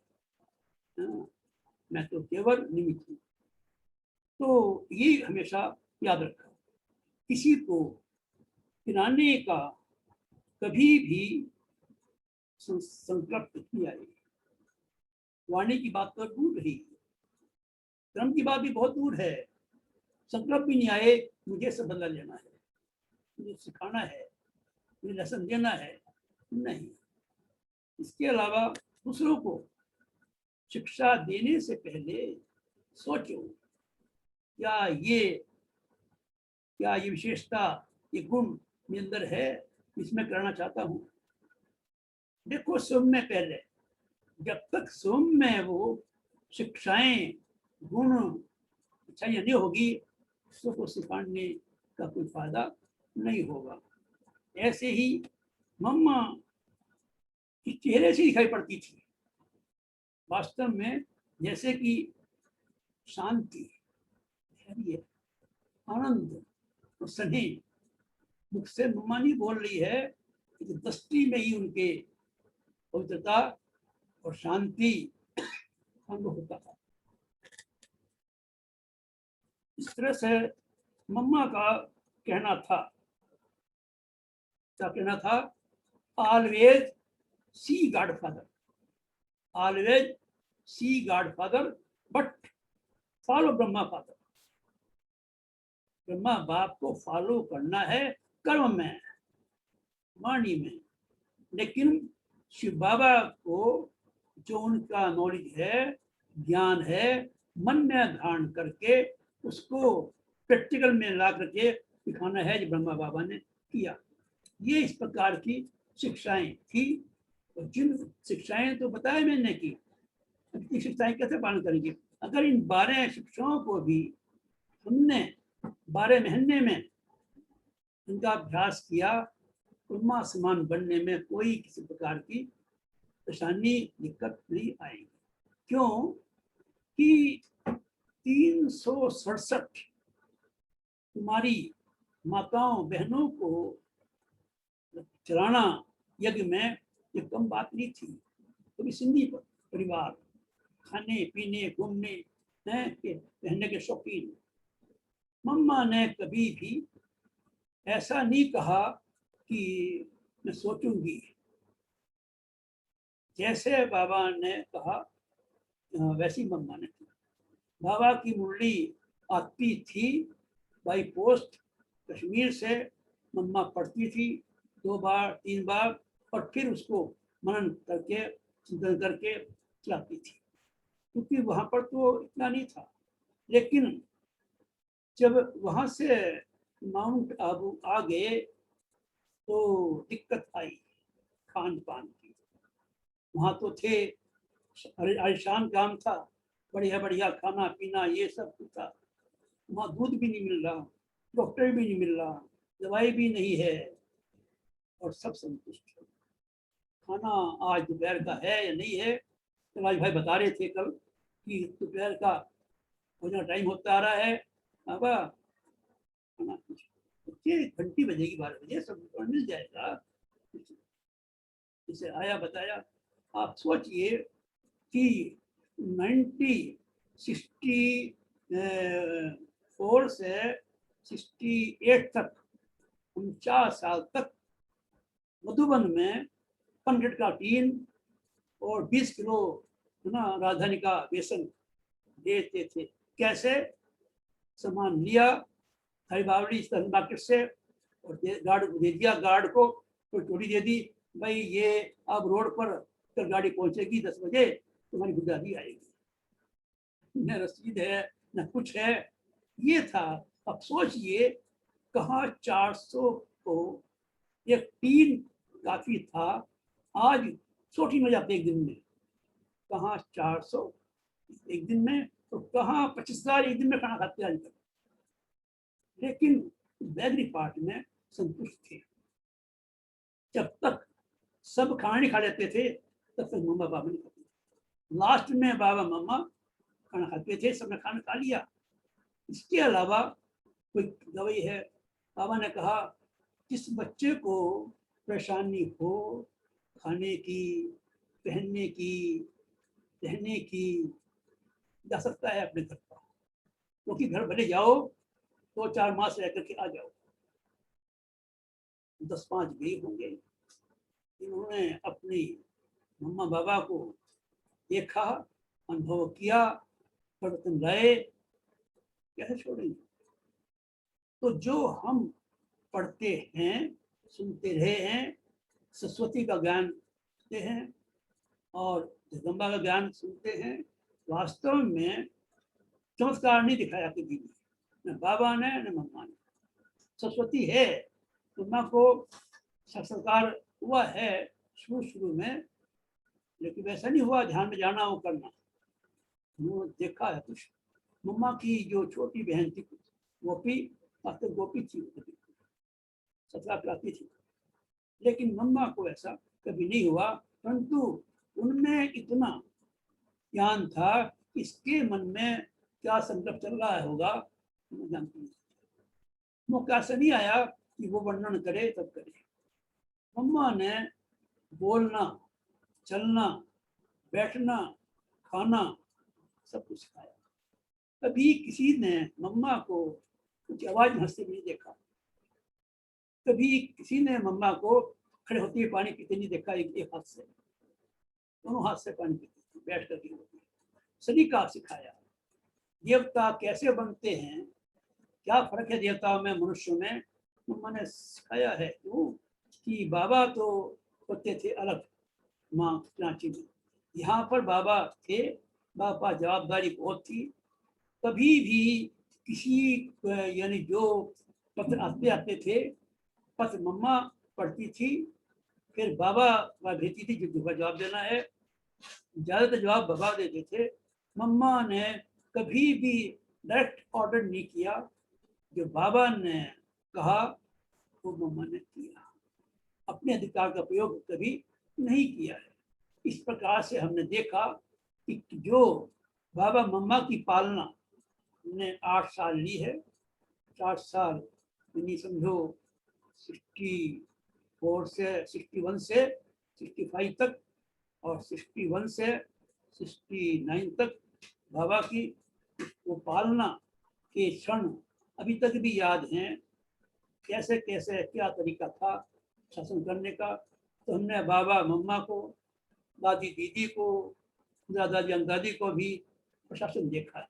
मैं तो केवल निमित्त हूँ। तो ये हमेशा याद रखा, किसी को गिराने का कभी भी संकल्प नहीं आए। वाणी की बात तो दूर रही, कर्म की बात भी बहुत दूर है, संकल्प भी नहीं आए मुझे सब बदला लेना है, मुझे सिखाना है, मुझे लेसन देना है, नहीं। इसके अलावा दूसरों को शिक्षा देने से पहले सोचो क्या ये विशेषता, ये गुण मेरे अंदर है, इसमें करना चाहता हूँ। देखो स्वयं में पहले, जब तक स्वयं में वो शिक्षाएं गुण अच्छाइयाँ नहीं होगी, उसको सिखाने का कोई फायदा नहीं होगा। ऐसे ही मम्मा की चेहरे से दिखाई पड़ती थी वास्तव में, जैसे कि शांति, धैर्य, आनंद और स्नेह। मुख से मम्मा नहीं बोल रही है, दृष्टि में ही उनके पवित्रता और शांति अनुभव होता था। इस तरह से मम्मा का कहना था, क्या कहना था? Always see godfather, always see godfather but follow Brahma father. Brahma बाप को फॉलो करना है कर्म में, वाणी में, लेकिन शिव बाबा को जो उनका नॉलेज है, ज्ञान है, मन में धारण करके उसको प्रैक्टिकल में ला करके दिखाना है, जो ब्रह्मा बाबा ने किया। ये इस प्रकार की शिक्षाएं थी। और जिन शिक्षाएं तो बताया मैंने की, शिक्षाएं कैसे पालन करेंगे? अगर इन 12 शिक्षाओं को भी हमने 12 महीने में इनका अभ्यास किया, ब्रह्मा समान बनने में कोई किसी प्रकार की परेशानी, दिक्कत नहीं आएगी। क्यों कि 367 तुम्हारी माताओं बहनों को चलाना यज्ञ में ये कम बात नहीं थी। तो सिंधी परिवार, खाने पीने घूमने पहनने के शौकीन, मम्मा ने कभी भी ऐसा नहीं कहा कि मैं सोचूंगी। जैसे बाबा ने कहा वैसी मम्मा ने कहा। बाबा की मुरली आती थी बाई पोस्ट, कश्मीर से मम्मा पढ़ती थी 2 बार 3 बार, और फिर उसको मनन करके चिंतन करके चलाती थी, क्योंकि वहां पर तो इतना नहीं था। लेकिन जब वहां से माउंट आबू आ गए तो दिक्कत आई खान पान की। वहां तो थे, आलिशान काम था, बढ़िया बढ़िया खाना पीना ये सब कुछ था। वहाँ दूध भी नहीं मिल रहा, डॉक्टर भी नहीं मिल रहा, दवाई भी नहीं है, और सब संतुष्ट है। खाना आज दोपहर का है या नहीं है, तो आज भाई बता रहे थे कल कि दोपहर का भोजन टाइम होता आ रहा है, अब खाना कुछ घंटी बजेगी 12 बजे, सब मिल जाएगा। इसे आया बताया। आप सोचिए कि 1964 से 68 तक, 49 साल तक मधुबन में 100 का टीन और 20 किलो ना राजधानी का बेसन देते थे। कैसे? सामान लिया हरिबावली मार्केट से और गार्ड को दे दिया, गार्ड को तो चोरी दे दी, भाई ये अब रोड पर कल गाड़ी पहुंचेगी 10 बजे, तुम्हारी गुदारी आएगी, न रसीद है न कुछ है। ये था। अब सोचिए कहाँ 400 को एक टीन काफी था, आज 100 टीन हो जाते एक दिन में, कहाँ 400 एक दिन में तो कहाँ 25 साल एक दिन में खाना खाते आज तक, लेकिन बैगरी पार्ट में संतुष्ट थे। जब तक सब खाना नहीं खा लेते थे तब तक मम्मा बाबा नहीं खाते। लास्ट में बाबा मम्मा खाना खाते थे, सबने खाना खा लिया। इसके अलावा कोई गवाही है, बाबा ने कहा जिस बच्चे को परेशानी हो खाने की, पहनने की, रहने की, जा सकता है अपने घर पर, क्योंकि घर भले जाओ तो 4 मास रह करके आ जाओ। 10-5 भी होंगे। इन्होंने अपनी मम्मा बाबा को देखा, अनुभव किया, परिवर्तन लाए, कैसे छोड़ेंगे। तो जो हम पढ़ते हैं, सुनते रहे हैं, सरस्वती का ज्ञान सुनते हैं और जगदम्बा का ज्ञान सुनते हैं, वास्तव में चमत्कार नहीं दिखाया कभी भी, न बाबा ने न मम्मा ने। सरस्वती है, मम्मा को साक्षात्कार हुआ है शुरू में, लेकिन वैसा नहीं हुआ ध्यान में जाना वो करना। उन्होंने देखा है कुछ। मम्मा की जो छोटी बहन थी गोपी, वास्तव गोपी थी, सत्ता प्राप्ति थी, लेकिन मम्मा को ऐसा कभी नहीं हुआ। परंतु उनमें इतना ज्ञान था, इसके मन में क्या संकल्प चल रहा होगा जानती नहीं। मौका ऐसा नहीं आया कि वो वर्णन करे तब करे। मम्मा ने बोलना, चलना, बैठना, खाना सब कुछ सिखाया। कभी किसी ने मम्मा को कुछ आवाज में हंसते नहीं देखा, कभी किसी ने मम्मा को खड़े होते हुए पानी पीते नहीं देखा। एक हाथ से, दोनों हाथ से पानी पीती थी, बैठ कर होती। सलीका सिखाया। देवता कैसे बनते हैं, क्या फर्क है देवताओं में मनुष्यों में, मम्मा ने सिखाया है। क्यों कि बाबा तो होते थे अलग माँ रांची में, यहाँ पर बाबा थे, बाबा जवाबदारी बहुत थी। कभी भी किसी यानी जो पत्र आते थे, पत्र मम्मा पढ़ती थी, फिर बाबा भेजती थी जिसका जवाब देना है। ज्यादातर जवाब बाबा देते थे। मम्मा ने कभी भी डायरेक्ट ऑर्डर नहीं किया, जो बाबा ने कहा वो मम्मा ने किया, अपने अधिकार का प्रयोग कभी नहीं किया है। इस प्रकार से हमने देखा कि जो बाबा मम्मा की पालना ने 8 साल ली है, 60 साल यानी समझो 61 से 65 तक और 61 से 69 तक बाबा की वो पालना के क्षण अभी तक भी याद हैं। कैसे कैसे क्या तरीका था शासन करने का। तो हमने बाबा मम्मा को, दादी दीदी को, दादाजी अंदादी को भी प्रशासन देखा है।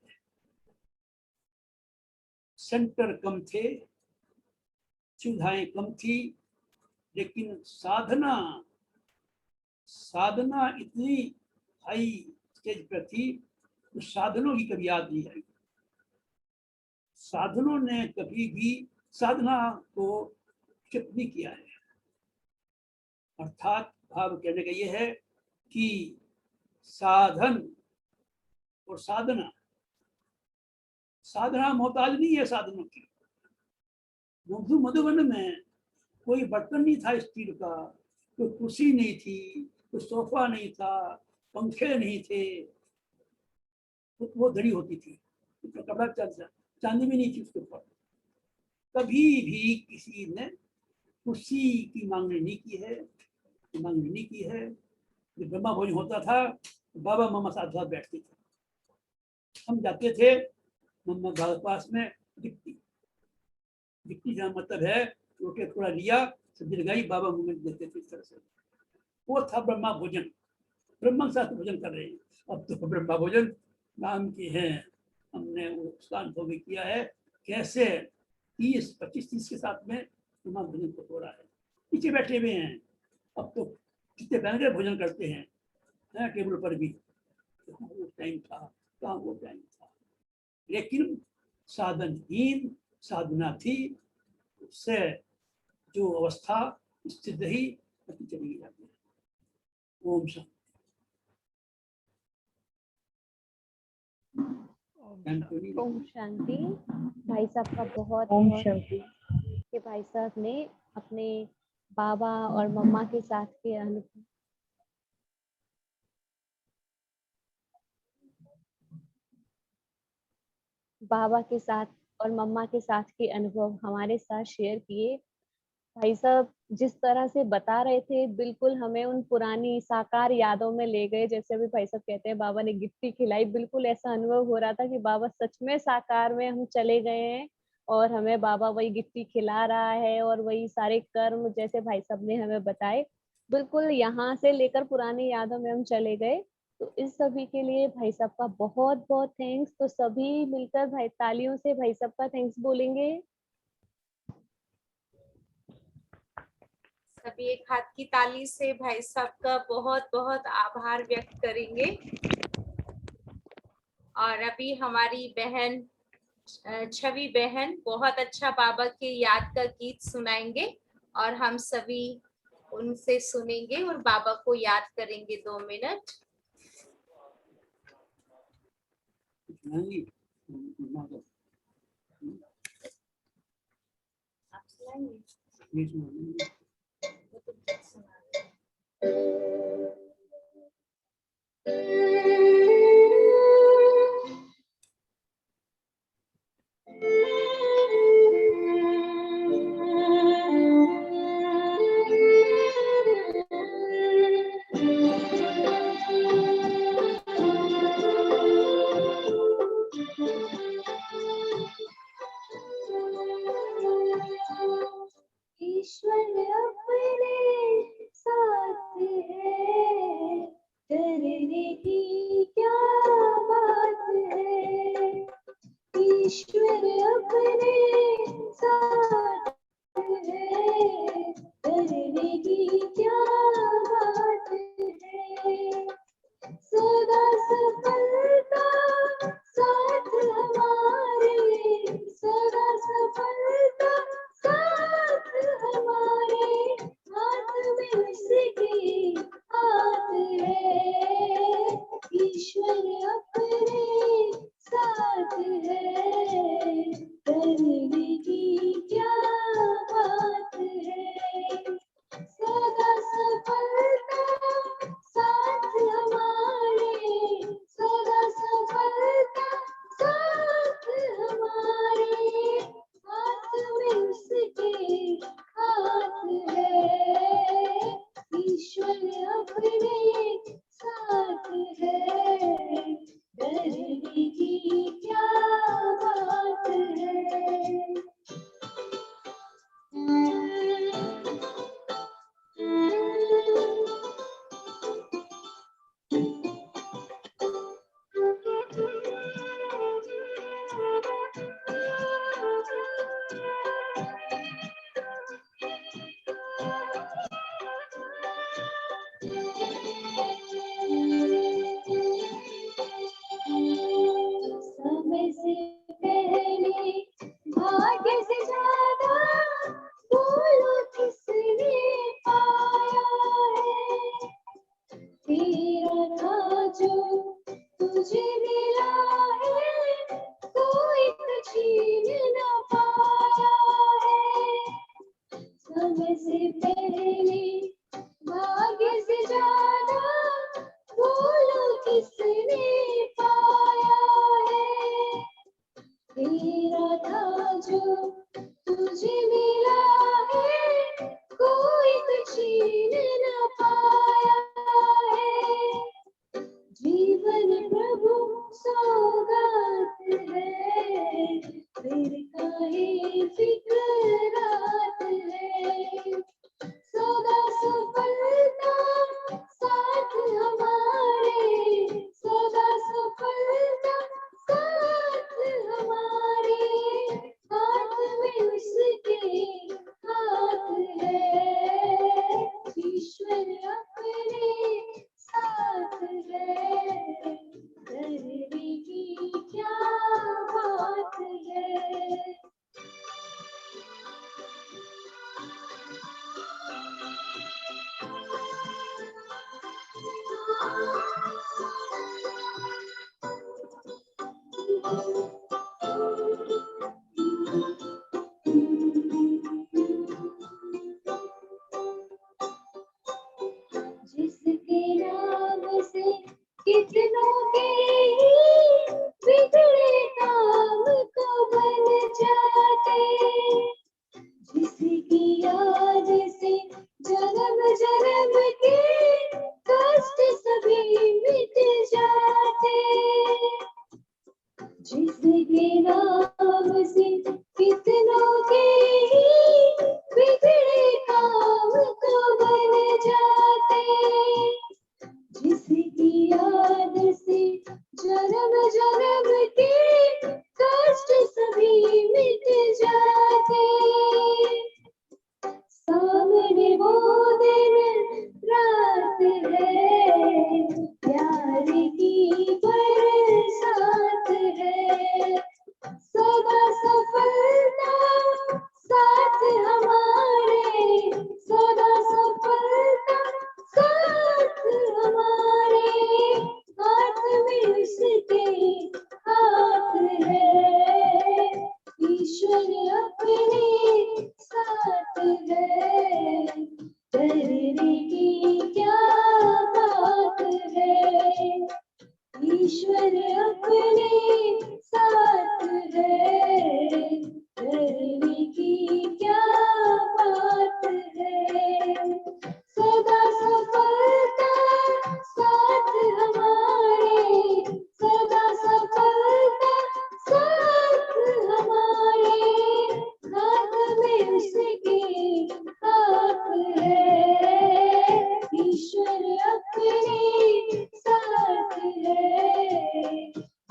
सेंटर कम थे, सुविधाएं कम थी, लेकिन साधना इतनी हाई स्टेज पर थी तो साधनों की कभी याद नहीं आई। साधनों ने कभी भी साधना को चित नहीं किया है। अर्थात भाव कहने का यह है कि साधन और साधना मोहताज नहीं है साधनों की। मधुबन में कोई बर्तन नहीं था स्टील का, कोई कुर्सी नहीं थी, कोई सोफा नहीं था, पंखे नहीं थे, वो दड़ी होती थी, कपड़ा चांदी भी नहीं थी उसके ऊपर। कभी भी किसी ने कुर्सी की मांगनी नहीं की है। जब ब्रह्मा भोजन होता था तो बाबा मम्मा साथ साथ बैठते थे, हम जाते थे मम्मा के पास में। दिखती जहाँ मतलब है रोटी थोड़ा लिया, सब्जी लगाई, बाबा मुंह में देते थे। इस तरह से वो था ब्रह्मा भोजन। ब्रह्मा के साथ भोजन कर रहे हैं। अब तो ब्रह्मा भोजन नाम की है, हमने उसका अनुभव भी किया है कैसे 30-25-30 के साथ में ब्रह्मा भोजन को हो रहा है। पीछे बैठे हुए हैं, अब तो कितने बैठकर भोजन करते हैं टेबल पर भी। वो टाइम था, कहाँ वो टाइम था। लेकिन साधनहीन साधना थी, उससे जो अवस्था स्थित रही चली जाती है। ओम शांति। एंटोनी
ओम शांति। भाई साहब का बहुत
ओम
बहुत
शांति।
कि भाई साहब ने अपने बाबा और मम्मा के साथ के अनुभव बाबा के साथ और मम्मा के साथ के अनुभव हमारे साथ शेयर किए। भाई साहब जिस तरह से बता रहे थे बिल्कुल हमें उन पुरानी साकार यादों में ले गए। जैसे अभी भाई साहब कहते हैं बाबा ने गिफ्टी खिलाई, बिल्कुल ऐसा अनुभव हो रहा था कि बाबा सच में साकार में हम चले गए हैं और हमें बाबा वही गिफ्टी खिला रहा है और वही सारे कर्म जैसे भाई साहब ने हमें बताए, बिल्कुल यहाँ से लेकर पुरानी यादों में हम चले गए। तो इस सभी के लिए भाई साहब का बहुत बहुत थैंक्स। तो सभी मिलकर भाई तालियों से भाई साहब का थैंक्स बोलेंगे।
सभी एक हाथ की ताली से भाई साहब का बहुत बहुत आभार व्यक्त करेंगे। और अभी हमारी बहन छवि बहन बहुत अच्छा बाबा के याद का गीत सुनाएंगे और हम सभी उनसे सुनेंगे और बाबा को याद करेंगे 2 मिनट। आप सुनाएंगे?
ईश्वर अपने साथ है, डरने की क्या बात है। ईश्वर अपने साथ है, डरने की क्या बात है। सदा सफलता साथ हमारे, सदा सफलता साथ हमारे, हाथ में उसके हाथ है। ईश्वर अपने साथ है, डरने की क्या बात है। सदा सफलता साथ हमारे, सदा सफलता साथ हमारे, हाथ में उसके हाथ है। जिसके नाम से कितनों के ही बिगड़े काम को बन जाते, जिसकी याद से जन्म जन्म के कष्ट सभी मिट जाते, जिसके नाम से कितनों के ही बिगड़े काम को बन जाते, जिसकी याद से जन्म जन्म के कष्ट सभी मिट जाते, सामने वो दिन रात है, प्यार की बरसात है, सदा सफलता साथ हमारे, सदा सफलता साथ हमारे, हाथ में उसके हाथ है, ईश्वर अपने साथ है, डरने की क्या बात है, ईश्वर अपने साथ है, डरने की क्या बात है, सदा सफलता साथ हमारे, सदा सफलता साथ हमारे, हाथ में उसके हाथ है, ईश्वर अपने साथ है,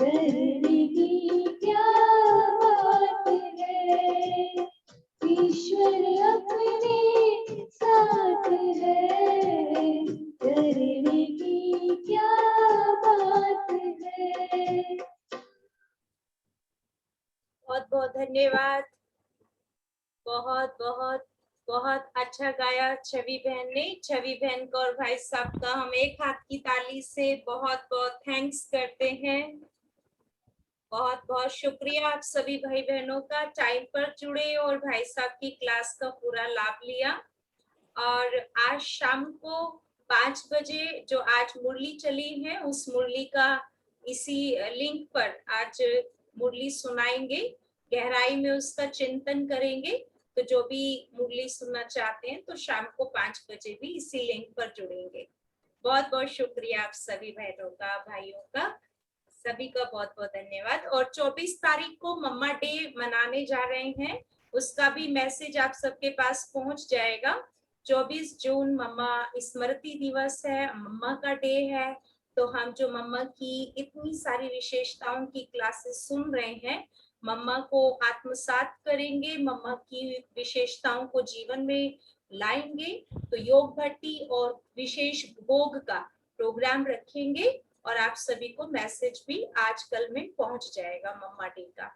डरने की क्या बात है, ईश्वर अपने साथ है, डरने की क्या बात है।
बहुत बहुत धन्यवाद। बहुत बहुत बहुत अच्छा गाया छवि बहन ने। छवि बहन को और भाई साहब का हम एक हाथ की ताली से बहुत बहुत थैंक्स करते हैं। बहुत बहुत शुक्रिया आप सभी भाई बहनों का, टाइम पर जुड़े और भाई साहब की क्लास का पूरा लाभ लिया। और आज शाम को 5 बजे जो आज मुरली चली है, उस मुरली का इसी लिंक पर आज मुरली सुनाएंगे, गहराई में उसका चिंतन करेंगे। तो जो भी मुरली सुनना चाहते हैं तो शाम को 5 बजे भी इसी लिंक पर जुड़ेंगे। बहुत बहुत शुक्रिया आप सभी बहनों का, भाइयों का, सभी का बहुत बहुत धन्यवाद। और 24 तारीख को मम्मा डे मनाने जा रहे हैं, उसका भी मैसेज आप सबके पास पहुंच जाएगा। 24 जून मम्मा स्मृति दिवस है, मम्मा का डे है। तो हम जो मम्मा की इतनी सारी विशेषताओं की क्लासेस सुन रहे हैं, मम्मा को आत्मसात करेंगे, मम्मा की विशेषताओं को जीवन में लाएंगे। तो योग भट्टी और विशेष भोग का प्रोग्राम रखेंगे और आप सभी को मैसेज भी आज कल में पहुंच जाएगा मम्मा डे का।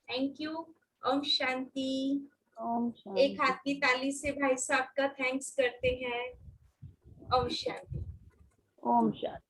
Thank you. ओम शांति।
ओम
एक हाथ
शांति।
की ताली से भाई साहब का थैंक्स करते हैं। ओम शांति।
ओम शांति।